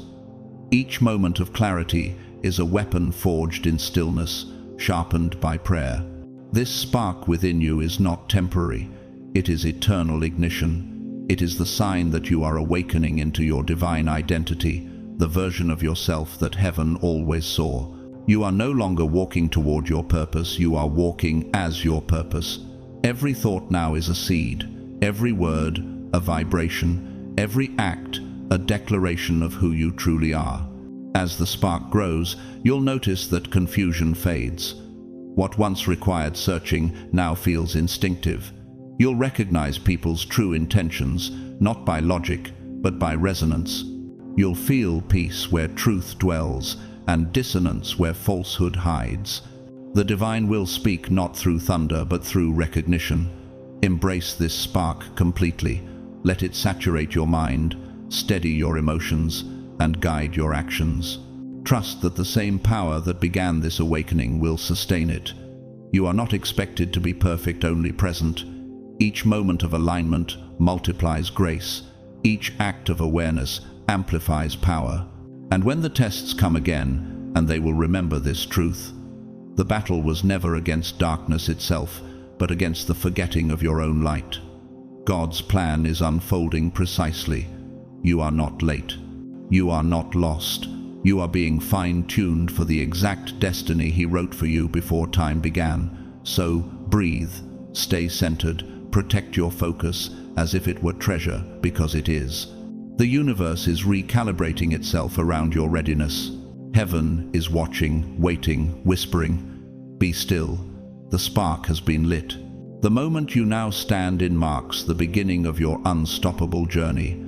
Each moment of clarity is a weapon forged in stillness, sharpened by prayer. This spark within you is not temporary. It is eternal ignition. It is the sign that you are awakening into your divine identity, the version of yourself that heaven always saw. You are no longer walking toward your purpose, you are walking as your purpose. Every thought now is a seed, every word a vibration, every act a declaration of who you truly are. As the spark grows, you'll notice that confusion fades. What once required searching now feels instinctive. You'll recognize people's true intentions, not by logic, but by resonance. You'll feel peace where truth dwells, and dissonance where falsehood hides. The divine will speak not through thunder, but through recognition. Embrace this spark completely. Let it saturate your mind, steady your emotions, and guide your actions. Trust that the same power that began this awakening will sustain it. You are not expected to be perfect, only present. Each moment of alignment multiplies grace. Each act of awareness amplifies power. And when the tests come again, and they will remember this truth, the battle was never against darkness itself, but against the forgetting of your own light. God's plan is unfolding precisely. You are not late. You are not lost. You are being fine-tuned for the exact destiny He wrote for you before time began. So breathe, stay centered, protect your focus as if it were treasure, because it is. The universe is recalibrating itself around your readiness. Heaven is watching, waiting, whispering. Be still. The spark has been lit. The moment you now stand in marks the beginning of your unstoppable journey.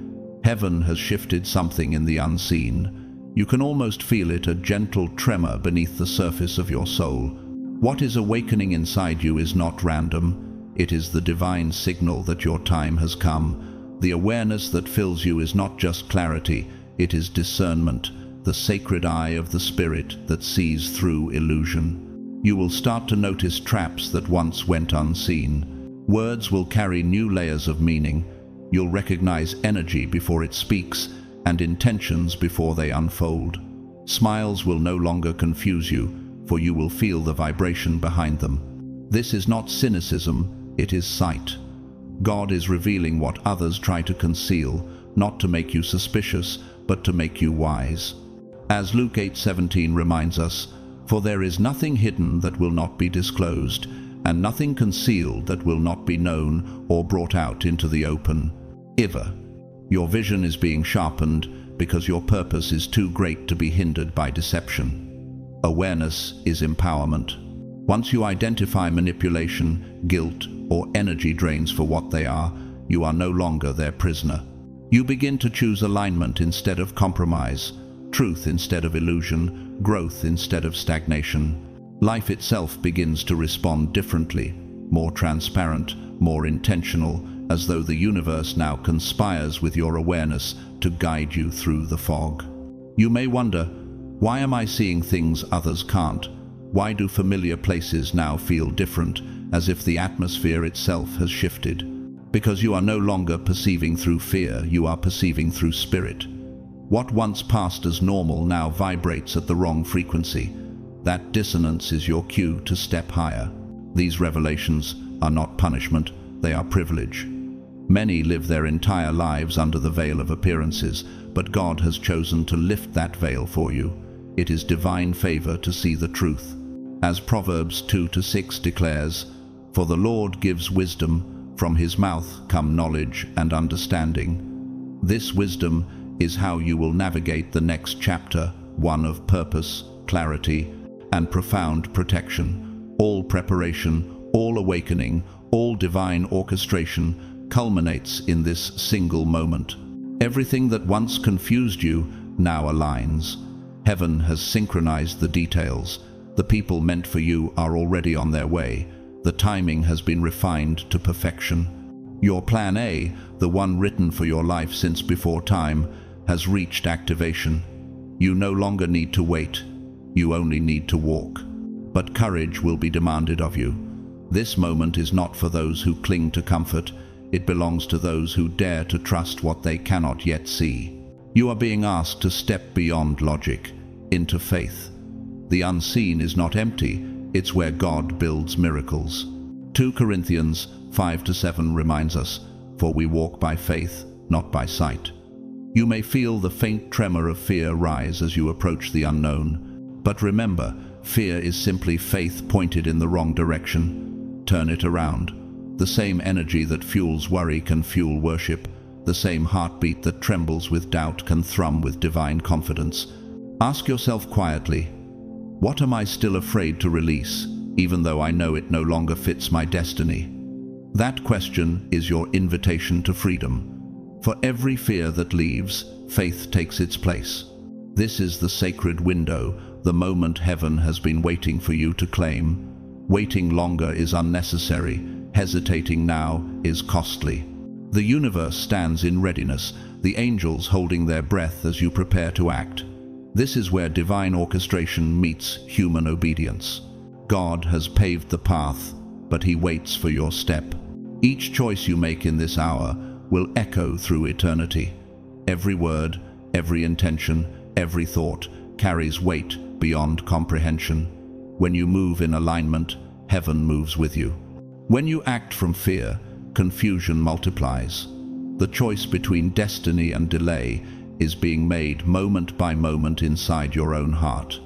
Heaven has shifted something in the unseen. You can almost feel it, a gentle tremor beneath the surface of your soul. What is awakening inside you is not random. It is the divine signal that your time has come. The awareness that fills you is not just clarity, it is discernment, the sacred eye of the spirit that sees through illusion. You will start to notice traps that once went unseen. Words will carry new layers of meaning. You'll recognize energy before it speaks, and intentions before they unfold. Smiles will no longer confuse you, for you will feel the vibration behind them. This is not cynicism, it is sight. God is revealing what others try to conceal, not to make you suspicious, but to make you wise. As Luke 8:17 reminds us, "For there is nothing hidden that will not be disclosed, and nothing concealed that will not be known or brought out into the open." Your vision is being sharpened, because your purpose is too great to be hindered by deception. Awareness is empowerment. Once you identify manipulation, guilt, or energy drains for what they are, you are no longer their prisoner. You begin to choose alignment instead of compromise, truth instead of illusion, growth instead of stagnation. Life itself begins to respond differently, more transparent, more intentional, as though the universe now conspires with your awareness to guide you through the fog. You may wonder, why am I seeing things others can't? Why do familiar places now feel different, as if the atmosphere itself has shifted? Because you are no longer perceiving through fear, you are perceiving through spirit. What once passed as normal now vibrates at the wrong frequency. That dissonance is your cue to step higher. These revelations are not punishment, they are privilege. Many live their entire lives under the veil of appearances, but God has chosen to lift that veil for you. It is divine favor to see the truth. As Proverbs 2:6 declares, "For the Lord gives wisdom, from his mouth come knowledge and understanding." This wisdom is how you will navigate the next chapter, one of purpose, clarity, and profound protection. All preparation, all awakening, all divine orchestration culminates in this single moment. Everything that once confused you now aligns. Heaven has synchronized the details. The people meant for you are already on their way. The timing has been refined to perfection. Your plan A, the one written for your life since before time, has reached activation. You no longer need to wait. You only need to walk. But courage will be demanded of you. This moment is not for those who cling to comfort. It belongs to those who dare to trust what they cannot yet see. You are being asked to step beyond logic, into faith. The unseen is not empty. It's where God builds miracles. 2 Corinthians 5-7 reminds us, "For we walk by faith, not by sight." You may feel the faint tremor of fear rise as you approach the unknown. But remember, fear is simply faith pointed in the wrong direction. Turn it around. The same energy that fuels worry can fuel worship. The same heartbeat that trembles with doubt can thrum with divine confidence. Ask yourself quietly, what am I still afraid to release, even though I know it no longer fits my destiny? That question is your invitation to freedom. For every fear that leaves, faith takes its place. This is the sacred window, the moment heaven has been waiting for you to claim. Waiting longer is unnecessary. Hesitating now is costly. The universe stands in readiness, the angels holding their breath as you prepare to act. This is where divine orchestration meets human obedience. God has paved the path, but he waits for your step. Each choice you make in this hour will echo through eternity. Every word, every intention, every thought carries weight beyond comprehension. When you move in alignment, heaven moves with you. When you act from fear, confusion multiplies. The choice between destiny and delay is being made moment by moment inside your own heart.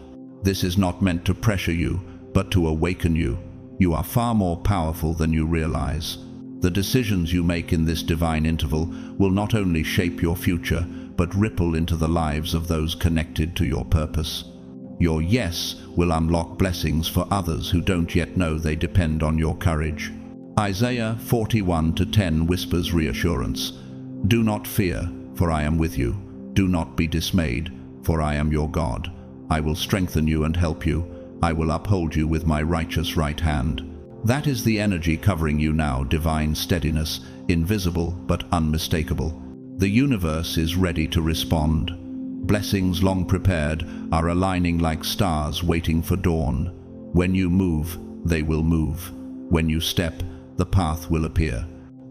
This is not meant to pressure you, but to awaken you. You are far more powerful than you realize. The decisions you make in this divine interval will not only shape your future, but ripple into the lives of those connected to your purpose. Your yes will unlock blessings for others who don't yet know they depend on your courage. Isaiah 41:10 whispers reassurance. Do not fear, for I am with you. Do not be dismayed, for I am your God. I will strengthen you and help you. I will uphold you with my righteous right hand. That is the energy covering you now, divine steadiness, invisible but unmistakable. The universe is ready to respond. Blessings long prepared are aligning like stars waiting for dawn. When you move, they will move. When you step, the path will appear.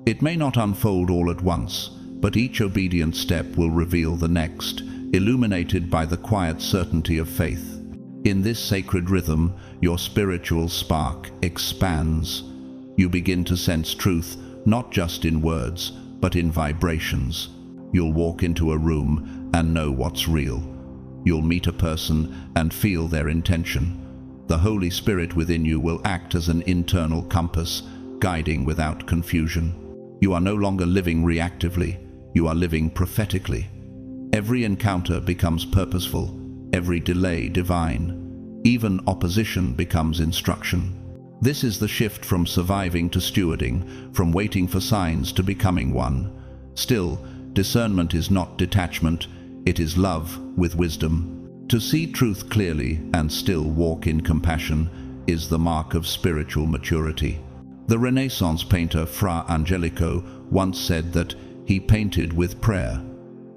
It may not unfold all at once, but each obedient step will reveal the next, illuminated by the quiet certainty of faith. In this sacred rhythm, your spiritual spark expands. You begin to sense truth, not just in words, but in vibrations. You'll walk into a room and know what's real. You'll meet a person and feel their intention. The Holy Spirit within you will act as an internal compass, guiding without confusion. You are no longer living reactively, you are living prophetically. Every encounter becomes purposeful, every delay divine. Even opposition becomes instruction. This is the shift from surviving to stewarding, from waiting for signs to becoming one. Still, discernment is not detachment, it is love with wisdom. To see truth clearly and still walk in compassion is the mark of spiritual maturity. The Renaissance painter Fra Angelico once said that he painted with prayer.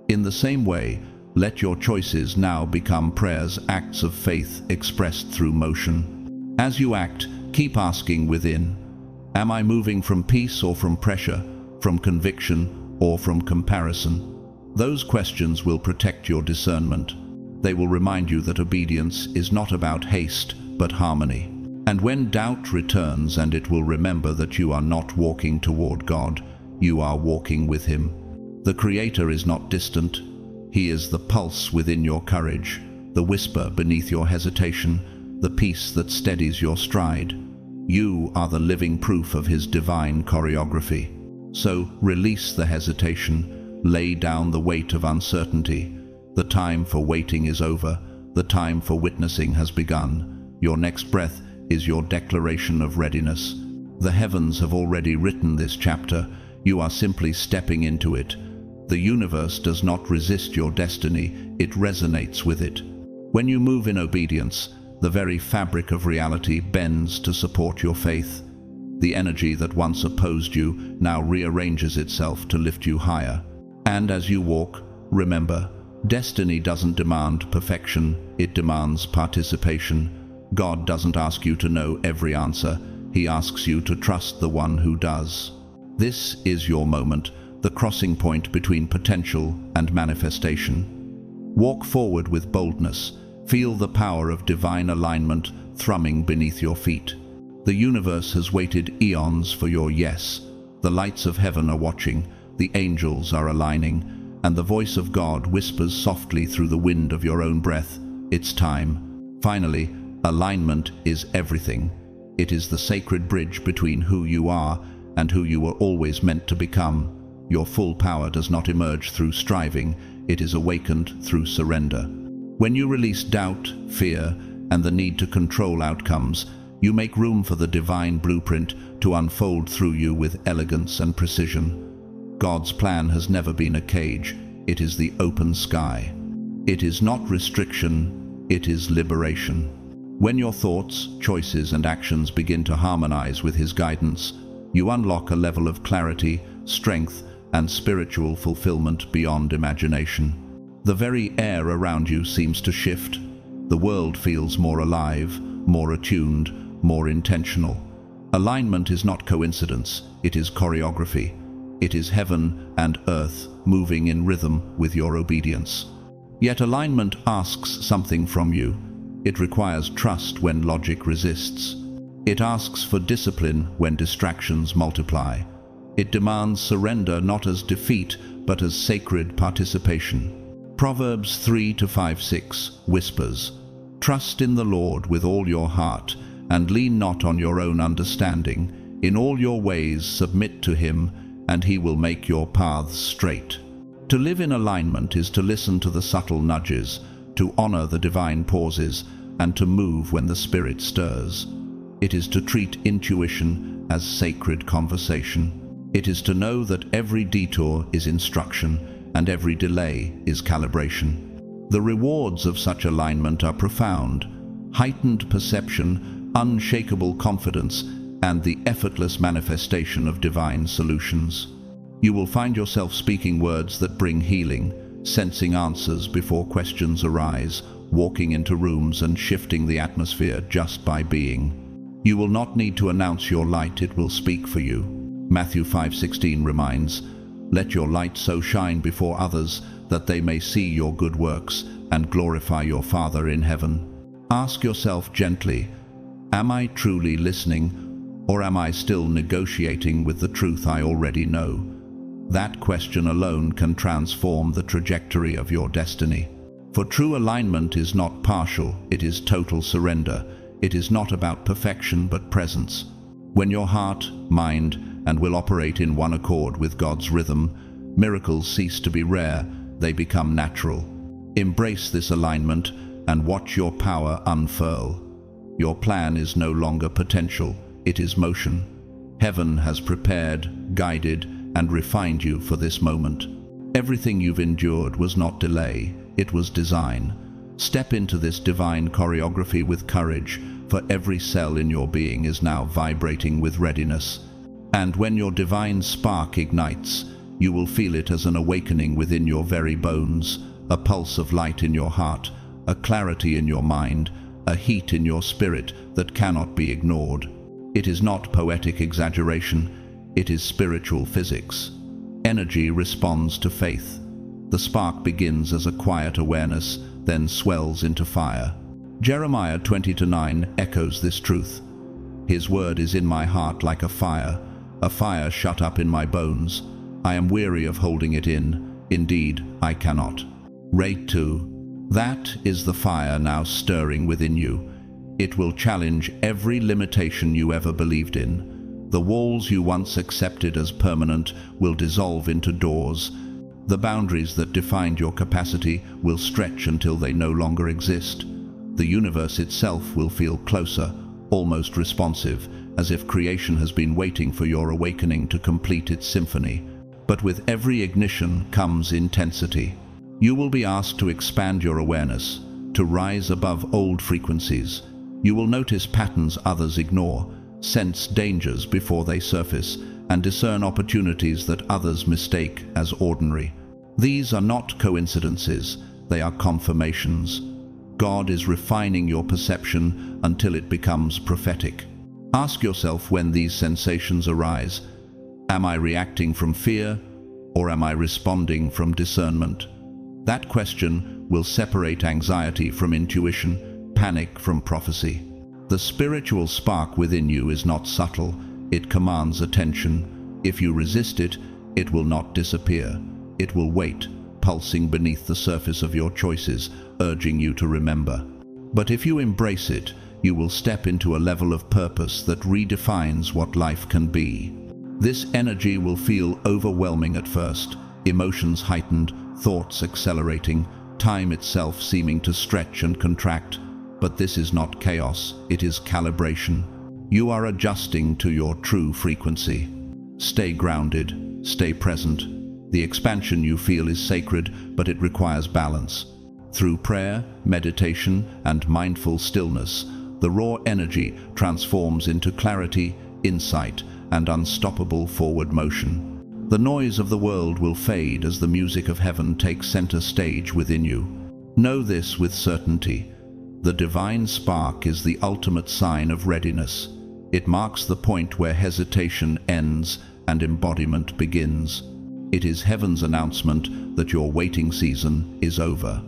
In the same way, let your choices now become prayers, acts of faith expressed through motion. As you act, keep asking within, am I moving from peace or from pressure, from conviction or from comparison? Those questions will protect your discernment. They will remind you that obedience is not about haste, but harmony. And when doubt returns, and it will remember that you are not walking toward God, you are walking with Him. The Creator is not distant. He is the pulse within your courage, the whisper beneath your hesitation, the peace that steadies your stride. You are the living proof of His divine choreography. So release the hesitation, lay down the weight of uncertainty. The time for waiting is over, the time for witnessing has begun. Your next breath is your declaration of readiness. The heavens have already written this chapter, you are simply stepping into it. The universe does not resist your destiny, it resonates with it. When you move in obedience, the very fabric of reality bends to support your faith. The energy that once opposed you now rearranges itself to lift you higher. And as you walk, remember, destiny doesn't demand perfection, it demands participation. God doesn't ask you to know every answer, He asks you to trust the one who does. This is your moment, the crossing point between potential and manifestation. Walk forward with boldness. Feel the power of divine alignment thrumming beneath your feet. The universe has waited eons for your yes. The lights of heaven are watching, the angels are aligning, and the voice of God whispers softly through the wind of your own breath, it's time. Finally, alignment is everything. It is the sacred bridge between who you are and who you were always meant to become. Your full power does not emerge through striving, it is awakened through surrender. When you release doubt, fear, and the need to control outcomes, you make room for the divine blueprint to unfold through you with elegance and precision. God's plan has never been a cage, it is the open sky. It is not restriction, it is liberation. When your thoughts, choices, and actions begin to harmonize with His guidance, you unlock a level of clarity, strength, and spiritual fulfillment beyond imagination. The very air around you seems to shift. The world feels more alive, more attuned, more intentional. Alignment is not coincidence, it is choreography. It is heaven and earth moving in rhythm with your obedience. Yet alignment asks something from you. It requires trust when logic resists. It asks for discipline when distractions multiply. It demands surrender not as defeat, but as sacred participation. Proverbs 3-5-6 whispers, "Trust in the Lord with all your heart, and lean not on your own understanding. In all your ways submit to Him, and He will make your paths straight." To live in alignment is to listen to the subtle nudges, to honor the divine pauses, and to move when the Spirit stirs. It is to treat intuition as sacred conversation. It is to know that every detour is instruction and every delay is calibration. The rewards of such alignment are profound: heightened perception, unshakable confidence, and the effortless manifestation of divine solutions. You will find yourself speaking words that bring healing, sensing answers before questions arise, walking into rooms and shifting the atmosphere just by being. You will not need to announce your light, it will speak for you. Matthew 5:16 reminds, "Let your light so shine before others that they may see your good works and glorify your Father in heaven." Ask yourself gently, am I truly listening, or am I still negotiating with the truth I already know? That question alone can transform the trajectory of your destiny. For true alignment is not partial, it is total surrender. It is not about perfection but presence. When your heart, mind, and will operate in one accord with God's rhythm, miracles cease to be rare they become natural. Embrace this alignment and watch your power unfurl. Your plan is no longer potential, it is motion. Heaven has prepared, guided, and refined you for this moment. Everything you've endured was not delay, it was design. Step into this divine choreography with courage, for every cell in your being is now vibrating with readiness. And when your divine spark ignites, you will feel it as an awakening within your very bones, a pulse of light in your heart, a clarity in your mind, a heat in your spirit that cannot be ignored. It is not poetic exaggeration, it is spiritual physics. Energy responds to faith. The spark begins as a quiet awareness, then swells into fire. Jeremiah 20:9 echoes this truth. His word is in my heart like a fire shut up in my bones. I am weary of holding it in. Indeed, I cannot. Rate 2. That is the fire now stirring within you. It will challenge every limitation you ever believed in. The walls you once accepted as permanent will dissolve into doors. The boundaries that defined your capacity will stretch until they no longer exist. The universe itself will feel closer, almost responsive, as if creation has been waiting for your awakening to complete its symphony. But with every ignition comes intensity. You will be asked to expand your awareness, to rise above old frequencies. You will notice patterns others ignore, sense dangers before they surface, and discern opportunities that others mistake as ordinary. These are not coincidences, they are confirmations. God is refining your perception until it becomes prophetic. Ask yourself when these sensations arise. Am I reacting from fear, or am I responding from discernment? That question will separate anxiety from intuition, panic from prophecy. The spiritual spark within you is not subtle, it commands attention. If you resist it, it will not disappear. It will wait, pulsing beneath the surface of your choices, urging you to remember. But if you embrace it, you will step into a level of purpose that redefines what life can be. This energy will feel overwhelming at first, emotions heightened, thoughts accelerating, time itself seeming to stretch and contract. But this is not chaos, it is calibration. You are adjusting to your true frequency. Stay grounded, stay present. The expansion you feel is sacred, but it requires balance. Through prayer, meditation, and mindful stillness, the raw energy transforms into clarity, insight, and unstoppable forward motion. The noise of the world will fade as the music of heaven takes center stage within you. Know this with certainty. The divine spark is the ultimate sign of readiness. It marks the point where hesitation ends and embodiment begins. It is heaven's announcement that your waiting season is over.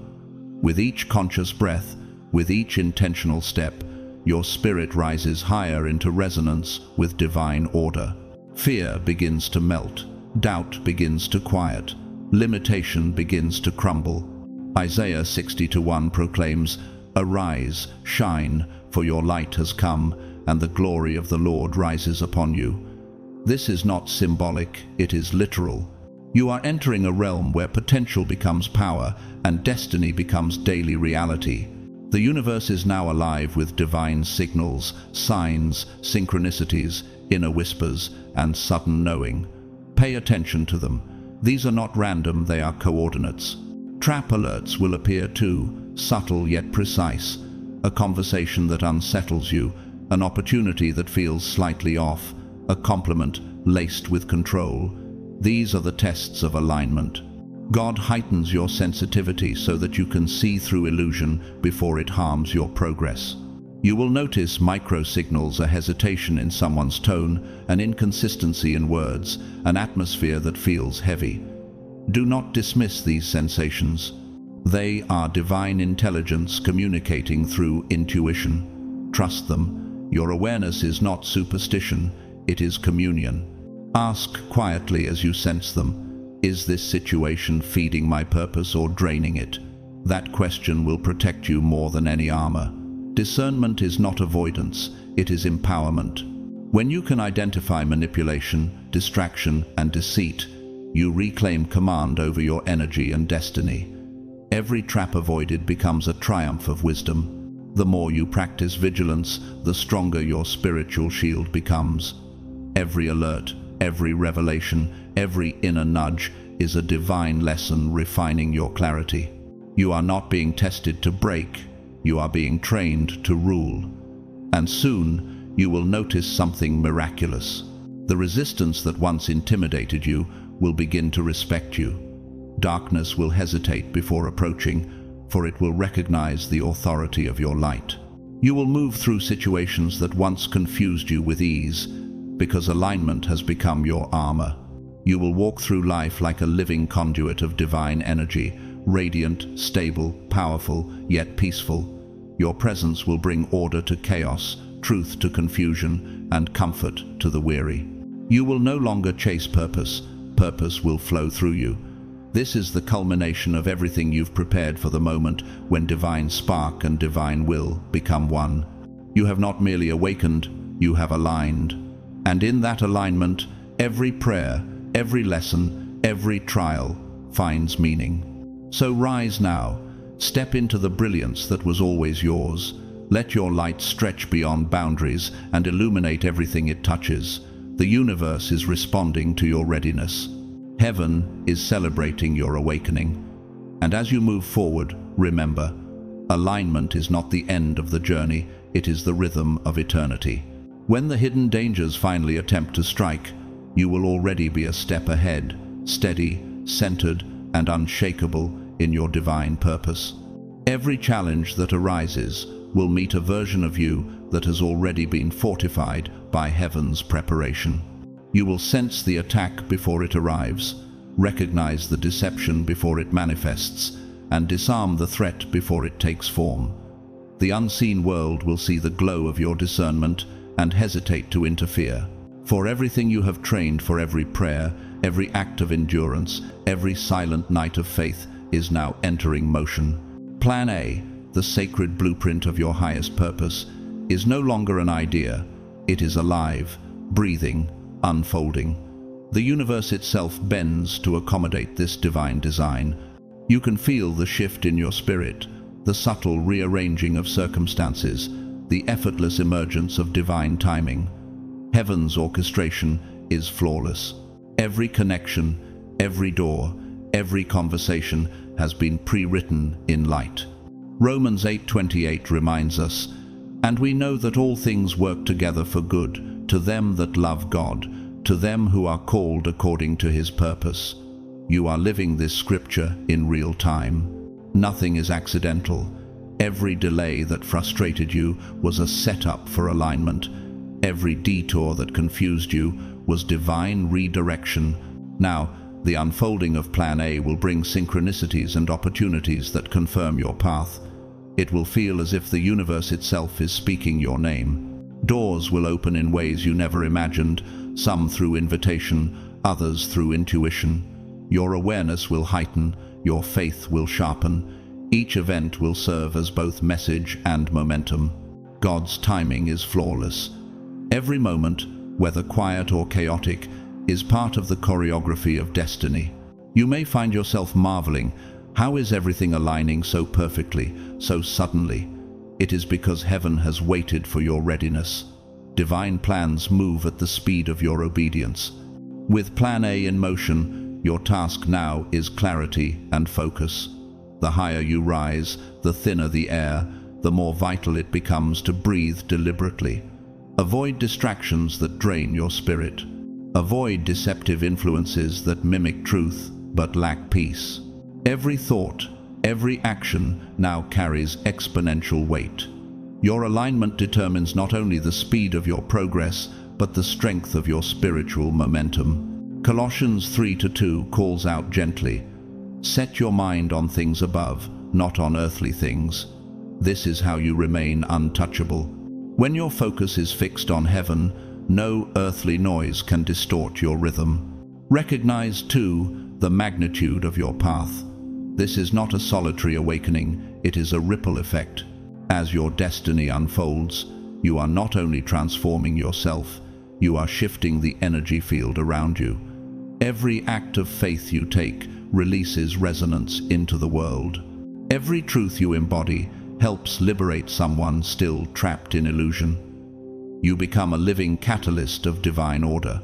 With each conscious breath, with each intentional step, your spirit rises higher into resonance with divine order. Fear begins to melt, doubt begins to quiet, limitation begins to crumble. Isaiah 60:1 proclaims, "Arise, shine, for your light has come, and the glory of the Lord rises upon you." This is not symbolic, it is literal. You are entering a realm where potential becomes power and destiny becomes daily reality. The universe is now alive with divine signals, signs, synchronicities, inner whispers, and sudden knowing. Pay attention to them. These are not random, they are coordinates. Trap alerts will appear too, subtle yet precise. A conversation that unsettles you, an opportunity that feels slightly off, a compliment laced with control. These are the tests of alignment. God heightens your sensitivity so that you can see through illusion before it harms your progress. You will notice micro-signals, a hesitation in someone's tone, an inconsistency in words, an atmosphere that feels heavy. Do not dismiss these sensations. They are divine intelligence communicating through intuition. Trust them. Your awareness is not superstition, it is communion. Ask quietly as you sense them, is this situation feeding my purpose or draining it? That question will protect you more than any armor. Discernment is not avoidance, it is empowerment. When you can identify manipulation, distraction, and deceit, You reclaim command over your energy and destiny. Every trap avoided becomes a triumph of wisdom. The more you practice vigilance, the stronger your spiritual shield becomes. Every alert, every revelation, every inner nudge is a divine lesson refining your clarity. You are not being tested to break, you are being trained to rule. And soon, you will notice something miraculous. The resistance that once intimidated you will begin to respect you. Darkness will hesitate before approaching, for it will recognize the authority of your light. You will move through situations that once confused you with ease, because alignment has become your armor. You will walk through life like a living conduit of divine energy, radiant, stable, powerful, yet peaceful. Your presence will bring order to chaos, truth to confusion, and comfort to the weary. You will no longer chase purpose. Purpose will flow through you. This is the culmination of everything you've prepared for the moment when divine spark and divine will become one. You have not merely awakened, you have aligned. And in that alignment, every prayer, every lesson, every trial finds meaning. So rise now, step into the brilliance that was always yours. Let your light stretch beyond boundaries and illuminate everything it touches. The universe is responding to your readiness. Heaven is celebrating your awakening. And as you move forward, remember, alignment is not the end of the journey, it is the rhythm of eternity. When the hidden dangers finally attempt to strike, you will already be a step ahead, steady, centered, and unshakable in your divine purpose. Every challenge that arises will meet a version of you that has already been fortified by heaven's preparation. You will sense the attack before it arrives, recognize the deception before it manifests, and disarm the threat before it takes form. The unseen world will see the glow of your discernment and hesitate to interfere. For everything you have trained for every prayer, every act of endurance, every silent night of faith is now entering motion. Plan A, the sacred blueprint of your highest purpose, is no longer an idea. It is alive, breathing, unfolding. The universe itself bends to accommodate this divine design. You can feel the shift in your spirit, the subtle rearranging of circumstances, the effortless emergence of divine timing. Heaven's orchestration is flawless. Every connection, every door, every conversation has been pre-written in light. Romans 8:28 reminds us, "And we know that all things work together for good, to them that love God, to them who are called according to his purpose." You are living this scripture in real time. Nothing is accidental. Every delay that frustrated you was a setup for alignment. Every detour that confused you was divine redirection. Now, the unfolding of Plan A will bring synchronicities and opportunities that confirm your path. It will feel as if the universe itself is speaking your name. Doors will open in ways you never imagined, some through invitation, others through intuition. Your awareness will heighten, your faith will sharpen. Each event will serve as both message and momentum. God's timing is flawless. Every moment, whether quiet or chaotic, is part of the choreography of destiny. You may find yourself marveling, how is everything aligning so perfectly, so suddenly? It is because heaven has waited for your readiness. Divine plans move at the speed of your obedience. With Plan A in motion, your task now is clarity and focus. The higher you rise, the thinner the air, the more vital it becomes to breathe deliberately. Avoid distractions that drain your spirit. Avoid deceptive influences that mimic truth but lack peace. Every thought, every action now carries exponential weight. Your alignment determines not only the speed of your progress, but the strength of your spiritual momentum. Colossians 3:2 calls out gently, "Set your mind on things above, not on earthly things." This is how you remain untouchable. When your focus is fixed on heaven, no earthly noise can distort your rhythm. Recognize, too, the magnitude of your path. This is not a solitary awakening, it is a ripple effect. As your destiny unfolds, you are not only transforming yourself, you are shifting the energy field around you. Every act of faith you take releases resonance into the world. Every truth you embody helps liberate someone still trapped in illusion. You become a living catalyst of divine order.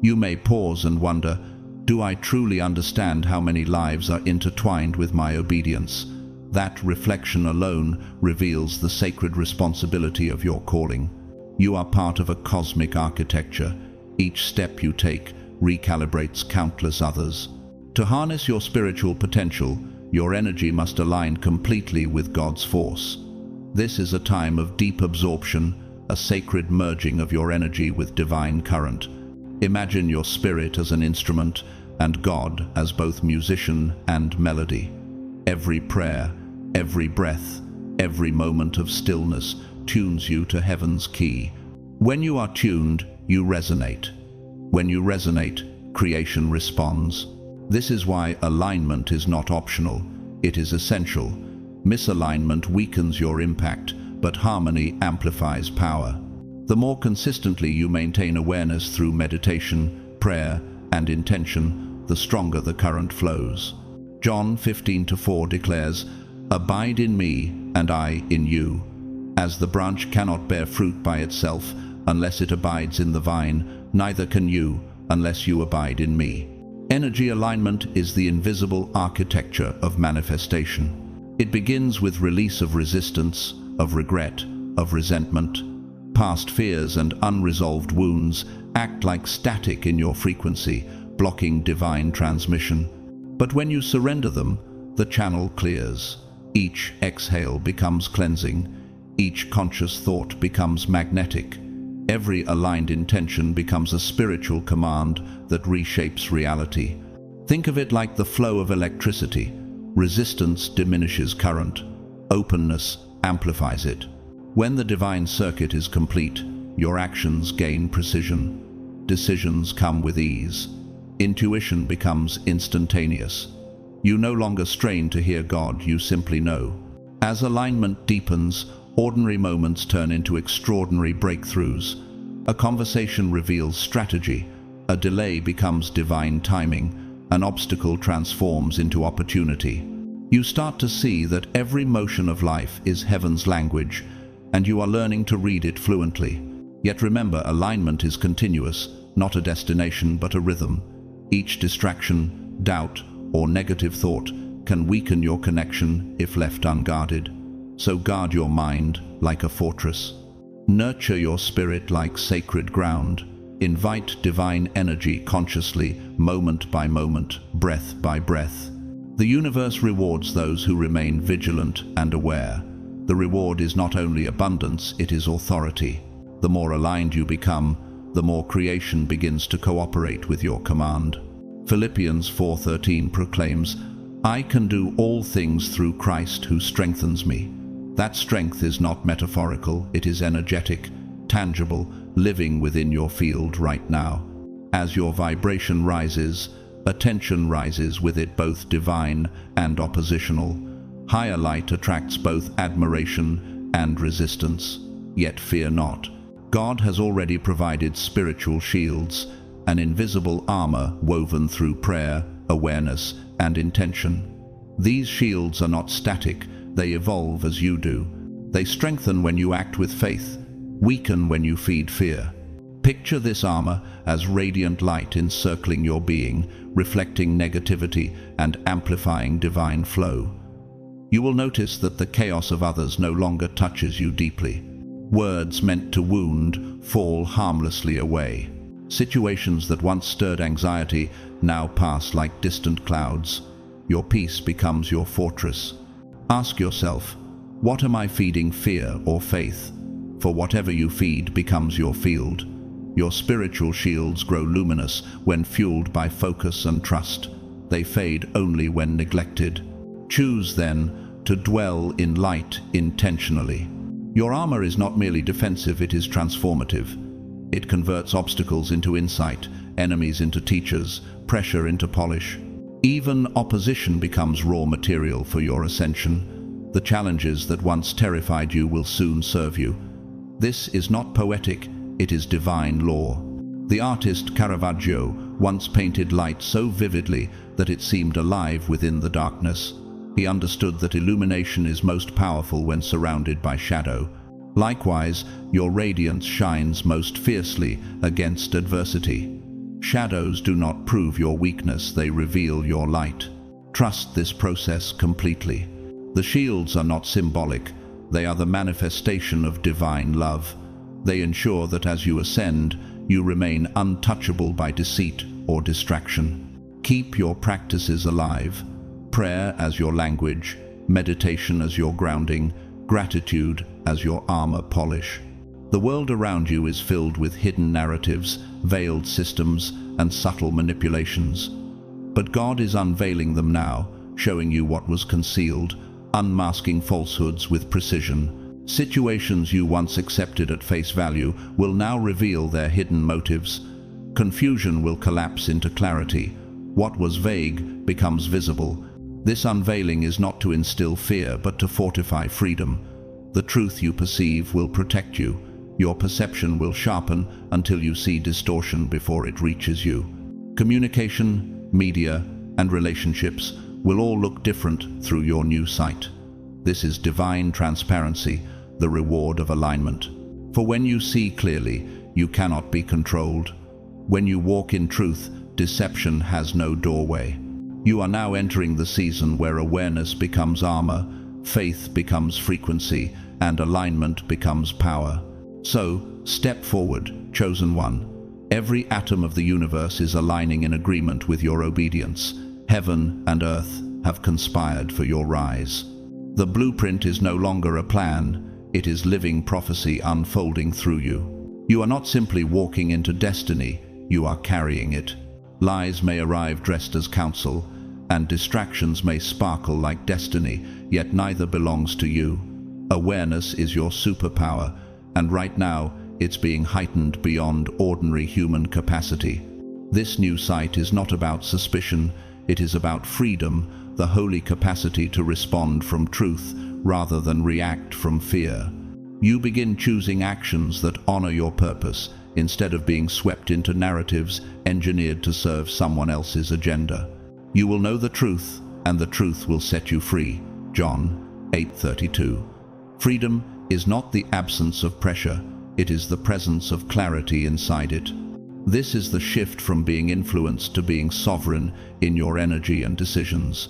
You may pause and wonder, do I truly understand how many lives are intertwined with my obedience? That reflection alone reveals the sacred responsibility of your calling. You are part of a cosmic architecture. Each step you take recalibrates countless others. To harness your spiritual potential, your energy must align completely with God's force. This is a time of deep absorption, a sacred merging of your energy with divine current. Imagine your spirit as an instrument and God as both musician and melody. Every prayer, every breath, every moment of stillness tunes you to heaven's key. When you are tuned, you resonate. When you resonate, creation responds. This is why alignment is not optional, it is essential. Misalignment weakens your impact, but harmony amplifies power. The more consistently you maintain awareness through meditation, prayer, and intention, the stronger the current flows. John 15:4 declares, "Abide in me, and I in you. As the branch cannot bear fruit by itself unless it abides in the vine, neither can you unless you abide in me." Energy alignment is the invisible architecture of manifestation. It begins with release of resistance, of regret, of resentment. Past fears and unresolved wounds act like static in your frequency, blocking divine transmission. But when you surrender them, the channel clears. Each exhale becomes cleansing. Each conscious thought becomes magnetic. Every aligned intention becomes a spiritual command that reshapes reality. Think of it like the flow of electricity. Resistance diminishes current. Openness amplifies it. When the divine circuit is complete, your actions gain precision. Decisions come with ease. Intuition becomes instantaneous. You no longer strain to hear God, you simply know. As alignment deepens, ordinary moments turn into extraordinary breakthroughs. A conversation reveals strategy. A delay becomes divine timing. An obstacle transforms into opportunity. You start to see that every motion of life is heaven's language, and you are learning to read it fluently. Yet remember, alignment is continuous, not a destination but a rhythm. Each distraction, doubt, or negative thought can weaken your connection if left unguarded. So guard your mind like a fortress. Nurture your spirit like sacred ground. Invite divine energy consciously, moment by moment, breath by breath. The universe rewards those who remain vigilant and aware. The reward is not only abundance, it is authority. The more aligned you become, the more creation begins to cooperate with your command. Philippians 4:13 proclaims, "I can do all things through Christ who strengthens me." That strength is not metaphorical, it is energetic, tangible, living within your field right now. As your vibration rises, attention rises with it, both divine and oppositional. Higher light attracts both admiration and resistance. Yet fear not. God has already provided spiritual shields, an invisible armor woven through prayer, awareness, and intention. These shields are not static, they evolve as you do. They strengthen when you act with faith, weaken when you feed fear. Picture this armor as radiant light encircling your being, reflecting negativity and amplifying divine flow. You will notice that the chaos of others no longer touches you deeply. Words meant to wound fall harmlessly away. Situations that once stirred anxiety now pass like distant clouds. Your peace becomes your fortress. Ask yourself, what am I feeding, fear or faith? For whatever you feed becomes your field. Your spiritual shields grow luminous when fueled by focus and trust. They fade only when neglected. Choose, then, to dwell in light intentionally. Your armor is not merely defensive, it is transformative. It converts obstacles into insight, enemies into teachers, pressure into polish. Even opposition becomes raw material for your ascension. The challenges that once terrified you will soon serve you. This is not poetic, it is divine law. The artist Caravaggio once painted light so vividly that it seemed alive within the darkness. He understood that illumination is most powerful when surrounded by shadow. Likewise, your radiance shines most fiercely against adversity. Shadows do not prove your weakness, they reveal your light. Trust this process completely. The shields are not symbolic, they are the manifestation of divine love. They ensure that as you ascend, you remain untouchable by deceit or distraction. Keep your practices alive. Prayer as your language, meditation as your grounding, gratitude as your armor polish. The world around you is filled with hidden narratives, veiled systems, and subtle manipulations. But God is unveiling them now, showing you what was concealed, unmasking falsehoods with precision. Situations you once accepted at face value will now reveal their hidden motives. Confusion will collapse into clarity. What was vague becomes visible. This unveiling is not to instill fear, but to fortify freedom. The truth you perceive will protect you. Your perception will sharpen until you see distortion before it reaches you. Communication, media, and relationships will all look different through your new sight. This is divine transparency, the reward of alignment. For when you see clearly, you cannot be controlled. When you walk in truth, deception has no doorway. You are now entering the season where awareness becomes armor, faith becomes frequency, and alignment becomes power. So, step forward, chosen one. Every atom of the universe is aligning in agreement with your obedience. Heaven and earth have conspired for your rise. The blueprint is no longer a plan, it is living prophecy unfolding through you. You are not simply walking into destiny, you are carrying it. Lies may arrive dressed as counsel, and distractions may sparkle like destiny, yet neither belongs to you. Awareness is your superpower, and right now it's being heightened beyond ordinary human capacity. This new sight is not about suspicion, it is about freedom, the holy capacity to respond from truth rather than react from fear. You begin choosing actions that honor your purpose, instead of being swept into narratives engineered to serve someone else's agenda. You will know the truth, and the truth will set you free. John 8:32. Freedom is not the absence of pressure, it is the presence of clarity inside it. This is the shift from being influenced to being sovereign in your energy and decisions.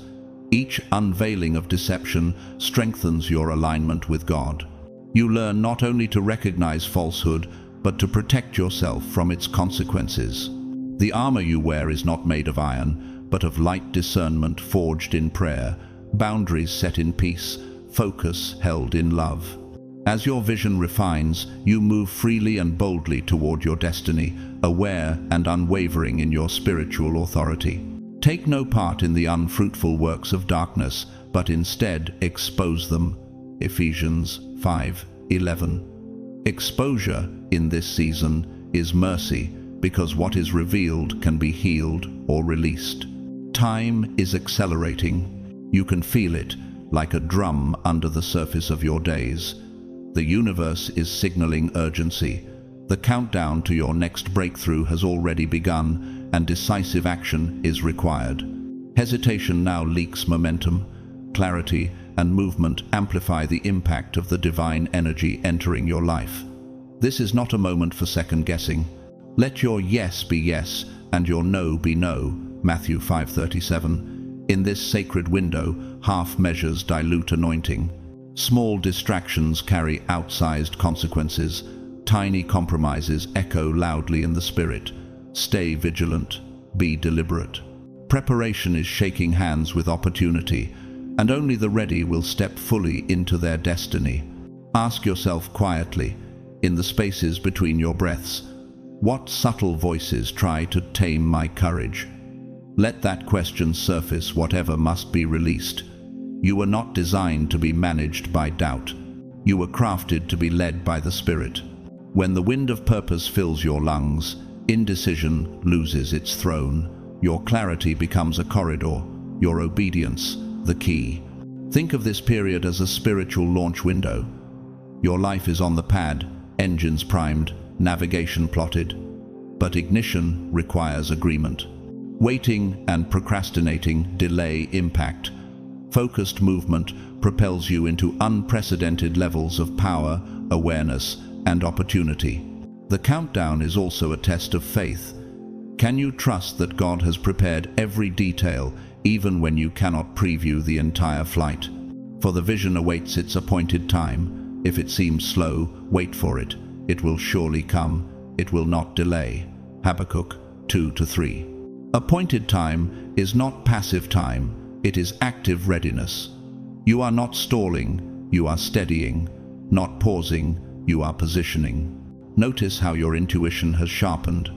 Each unveiling of deception strengthens your alignment with God. You learn not only to recognize falsehood, but to protect yourself from its consequences. The armor you wear is not made of iron, but of light discernment forged in prayer, boundaries set in peace, focus held in love. As your vision refines, you move freely and boldly toward your destiny, aware and unwavering in your spiritual authority. Take no part in the unfruitful works of darkness, but instead expose them. Ephesians 5:11. Exposure in this season is mercy, because what is revealed can be healed or released. Time is accelerating. You can feel it, like a drum under the surface of your days. The universe is signaling urgency. The countdown to your next breakthrough has already begun, and decisive action is required. Hesitation now leaks momentum. Clarity and movement amplify the impact of the divine energy entering your life. This is not a moment for second-guessing. Let your yes be yes, and your no be no. Matthew 5:37. In this sacred window, half measures dilute anointing. Small distractions carry outsized consequences. Tiny compromises echo loudly in the spirit. Stay vigilant. Be deliberate. Preparation is shaking hands with opportunity, and only the ready will step fully into their destiny. Ask yourself quietly, in the spaces between your breaths, what subtle voices try to tame my courage? Let that question surface whatever must be released. You were not designed to be managed by doubt. You were crafted to be led by the Spirit. When the wind of purpose fills your lungs, indecision loses its throne. Your clarity becomes a corridor, your obedience the key. Think of this period as a spiritual launch window. Your life is on the pad, engines primed, navigation plotted. but ignition requires agreement. Waiting and procrastinating delay impact. Focused movement propels you into unprecedented levels of power, awareness, and opportunity. The countdown is also a test of faith. Can you trust that God has prepared every detail, even when you cannot preview the entire flight? For the vision awaits its appointed time. If it seems slow, wait for it. It will surely come. It will not delay. Habakkuk 2-3. Appointed time is not passive time, it is active readiness. You are not stalling, you are steadying. Not pausing, you are positioning. Notice how your intuition has sharpened.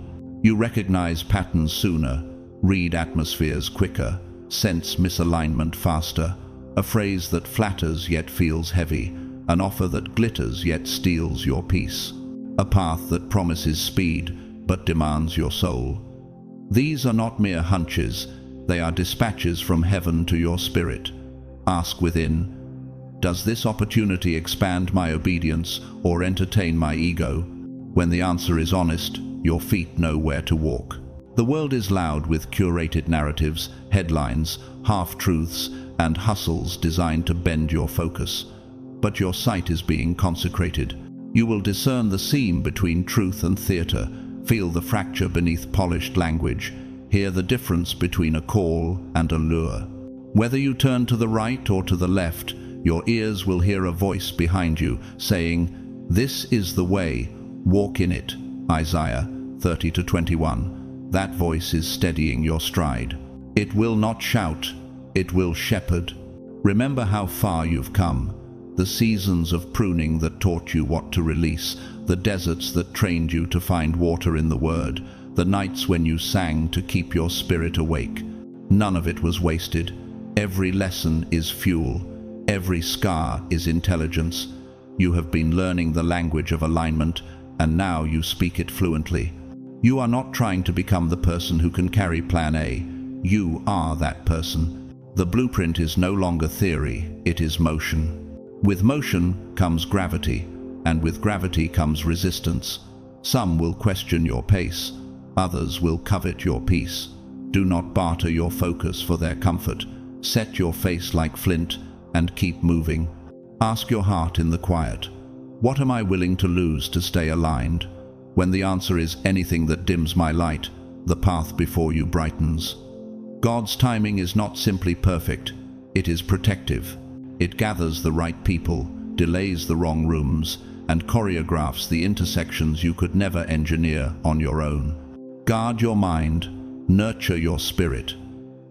You recognize patterns sooner, read atmospheres quicker, sense misalignment faster. A phrase that flatters yet feels heavy, an offer that glitters yet steals your peace. A path that promises speed but demands your soul. These are not mere hunches, they are dispatches from heaven to your spirit. Ask within, does this opportunity expand my obedience or entertain my ego? When the answer is honest, your feet know where to walk. The world is loud with curated narratives, headlines, half-truths, and hustles designed to bend your focus. But your sight is being consecrated. You will discern the seam between truth and theater, feel the fracture beneath polished language, hear the difference between a call and a lure. Whether you turn to the right or to the left, your ears will hear a voice behind you saying, "This is the way, walk in it." Isaiah 30-21. That voice is steadying your stride. It will not shout, it will shepherd. Remember how far you've come. The seasons of pruning that taught you what to release, the deserts that trained you to find water in the Word, the nights when you sang to keep your spirit awake. None of it was wasted. Every lesson is fuel. Every scar is intelligence. You have been learning the language of alignment, and now you speak it fluently. You are not trying to become the person who can carry Plan A. You are that person. The blueprint is no longer theory, it is motion. With motion comes gravity, and with gravity comes resistance. Some will question your pace, others will covet your peace. Do not barter your focus for their comfort. Set your face like flint and keep moving. Ask your heart in the quiet, what am I willing to lose to stay aligned? When the answer is anything that dims my light, the path before you brightens. God's timing is not simply perfect, it is protective. It gathers the right people, delays the wrong rooms, and choreographs the intersections you could never engineer on your own. Guard your mind, nurture your spirit.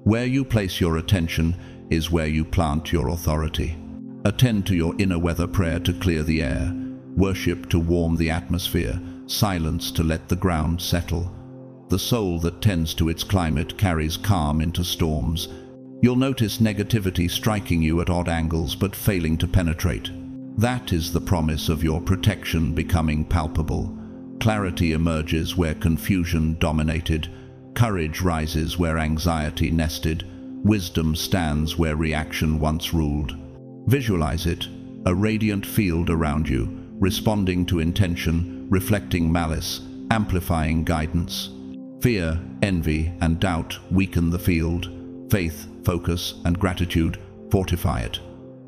Where you place your attention is where you plant your authority. Attend to your inner weather prayer to clear the air, worship to warm the atmosphere, silence to let the ground settle. The soul that tends to its climate carries calm into storms. You'll notice negativity striking you at odd angles but failing to penetrate. That is the promise of your protection becoming palpable. Clarity emerges where confusion dominated. Courage rises where anxiety nested. Wisdom stands where reaction once ruled. Visualize it, a radiant field around you, responding to intention, reflecting malice, amplifying guidance. Fear, envy, and doubt weaken the field. Faith, focus, and gratitude fortify it.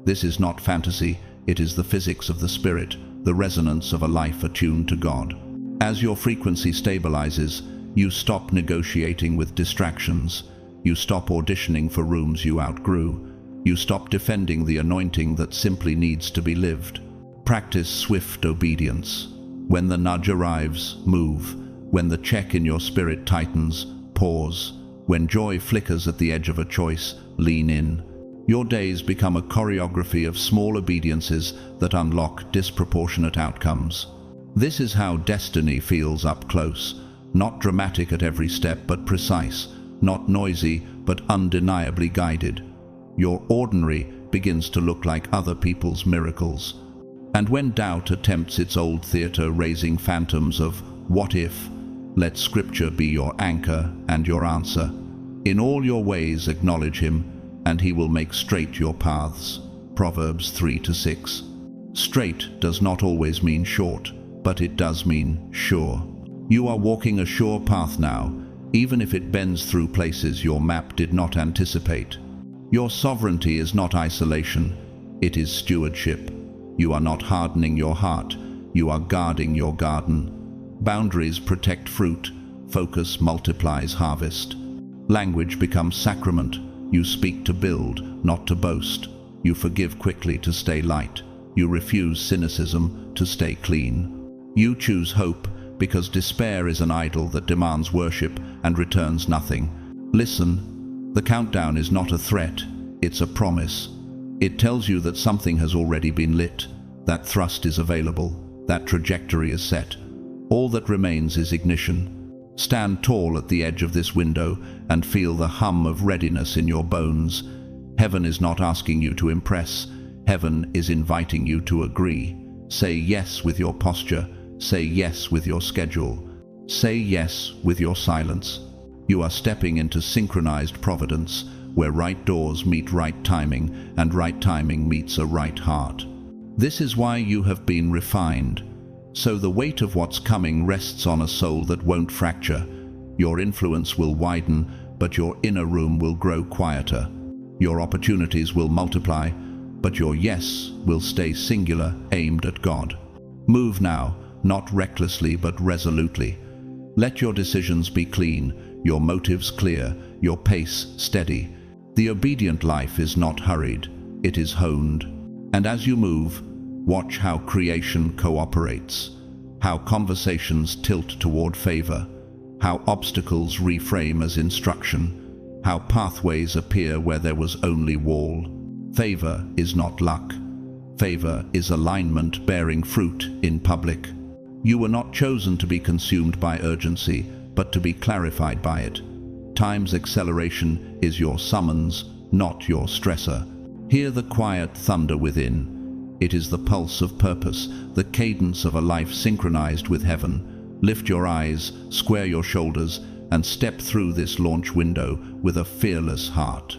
This is not fantasy, it is the physics of the spirit, the resonance of a life attuned to God. As your frequency stabilizes, you stop negotiating with distractions. You stop auditioning for rooms you outgrew. You stop defending the anointing that simply needs to be lived. Practice swift obedience. When the nudge arrives, move. When the check in your spirit tightens, pause. When joy flickers at the edge of a choice, lean in. Your days become a choreography of small obediences that unlock disproportionate outcomes. This is how destiny feels up close. Not dramatic at every step, but precise. Not noisy, but undeniably guided. Your ordinary begins to look like other people's miracles. And when doubt attempts its old theater, raising phantoms of what if, let Scripture be your anchor and your answer. In all your ways acknowledge Him, and He will make straight your paths. Proverbs 3-6. Straight does not always mean short, but it does mean sure. You are walking a sure path now, even if it bends through places your map did not anticipate. Your sovereignty is not isolation, it is stewardship. You are not hardening your heart, you are guarding your garden. Boundaries protect fruit, focus multiplies harvest. Language becomes sacrament. You speak to build, not to boast. You forgive quickly to stay light. You refuse cynicism to stay clean. You choose hope because despair is an idol that demands worship and returns nothing. Listen, the countdown is not a threat, it's a promise. It tells you that something has already been lit, that thrust is available, that trajectory is set. All that remains is ignition. Stand tall at the edge of this window and feel the hum of readiness in your bones. Heaven is not asking you to impress. Heaven is inviting you to agree. Say yes with your posture. Say yes with your schedule. Say yes with your silence. You are stepping into synchronized providence, where right doors meet right timing, and right timing meets a right heart. This is why you have been refined. So the weight of what's coming rests on a soul that won't fracture. Your influence will widen, but your inner room will grow quieter. Your opportunities will multiply, but your yes will stay singular, aimed at God. Move now, not recklessly but resolutely. Let your decisions be clean, your motives clear, your pace steady. The obedient life is not hurried, it is honed. And as you move, watch how creation cooperates, how conversations tilt toward favor, how obstacles reframe as instruction, how pathways appear where there was only wall. Favor is not luck. Favor is alignment bearing fruit in public. You were not chosen to be consumed by urgency, but to be clarified by it. Time's acceleration is your summons, not your stressor. Hear the quiet thunder within. It is the pulse of purpose, the cadence of a life synchronized with heaven. Lift your eyes, square your shoulders, and step through this launch window with a fearless heart.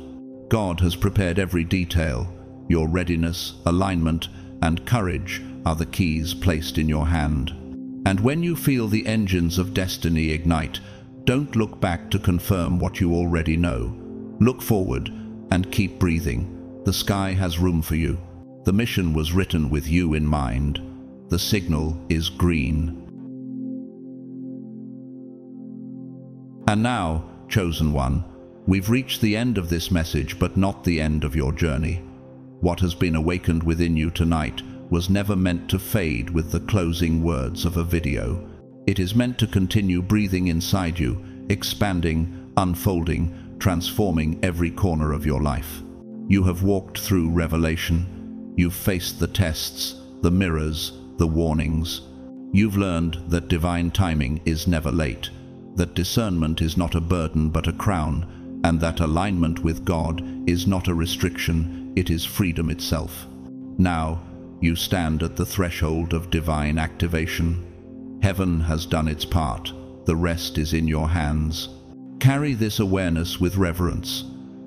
God has prepared every detail. Your readiness, alignment, and courage are the keys placed in your hand. And when you feel the engines of destiny ignite, don't look back to confirm what you already know. Look forward and keep breathing. The sky has room for you. The mission was written with you in mind. The signal is green. And now, chosen one, we've reached the end of this message, but not the end of your journey. What has been awakened within you tonight was never meant to fade with the closing words of a video. It is meant to continue breathing inside you, expanding, unfolding, transforming every corner of your life. You have walked through revelation. You've faced the tests, the mirrors, the warnings. You've learned that divine timing is never late, that discernment is not a burden but a crown, and that alignment with God is not a restriction, it is freedom itself. Now, you stand at the threshold of divine activation. Heaven has done its part, the rest is in your hands. Carry this awareness with reverence.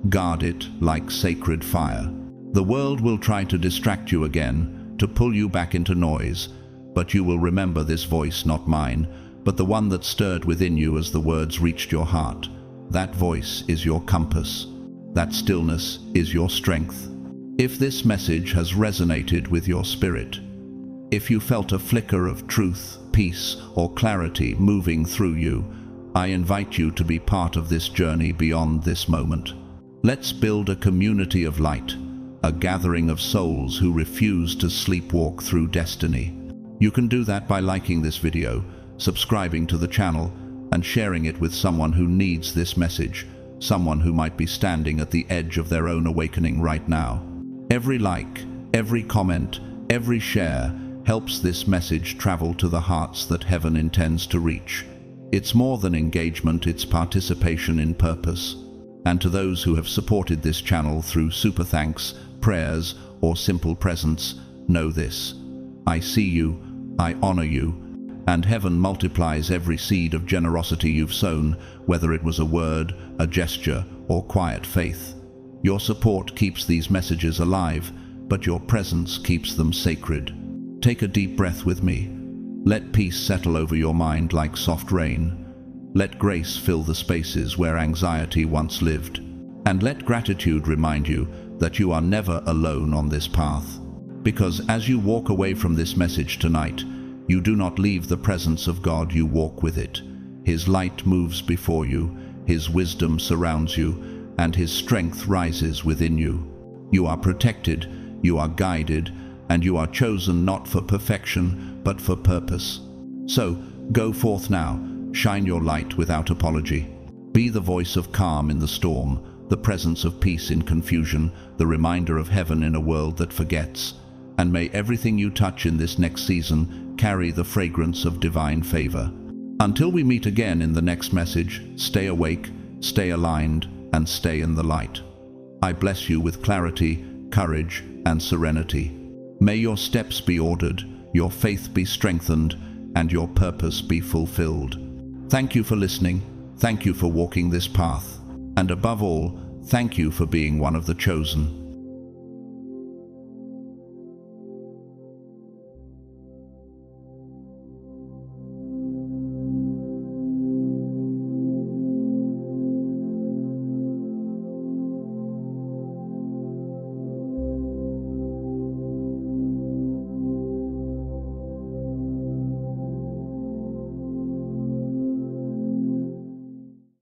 Guard it like sacred fire. The world will try to distract you again, to pull you back into noise, but you will remember this voice, not mine, but the one that stirred within you as the words reached your heart. That voice is your compass. That stillness is your strength. If this message has resonated with your spirit, if you felt a flicker of truth, peace, or clarity moving through you, I invite you to be part of this journey beyond this moment. Let's build a community of light, a gathering of souls who refuse to sleepwalk through destiny. You can do that by liking this video, subscribing to the channel, and sharing it with someone who needs this message, someone who might be standing at the edge of their own awakening right now. Every like, every comment, every share helps this message travel to the hearts that heaven intends to reach. It's more than engagement, it's participation in purpose. And to those who have supported this channel through super thanks, prayers, or simple presence, know this: I see you, I honor you, and heaven multiplies every seed of generosity you've sown, whether it was a word, a gesture, or quiet faith. Your support keeps these messages alive, but your presence keeps them sacred. Take a deep breath with me. Let peace settle over your mind like soft rain. Let grace fill the spaces where anxiety once lived. And let gratitude remind you that you are never alone on this path. Because as you walk away from this message tonight, you do not leave the presence of God, you walk with it. His light moves before you, His wisdom surrounds you, and His strength rises within you. You are protected, you are guided, and you are chosen not for perfection, but for purpose. So, go forth now, shine your light without apology. Be the voice of calm in the storm, the presence of peace in confusion, the reminder of heaven in a world that forgets. And may everything you touch in this next season carry the fragrance of divine favor. Until we meet again in the next message, stay awake, stay aligned, and stay in the light. I bless you with clarity, courage, and serenity. May your steps be ordered, your faith be strengthened, and your purpose be fulfilled. Thank you for listening. Thank you for walking this path. And above all, thank you for being one of the chosen.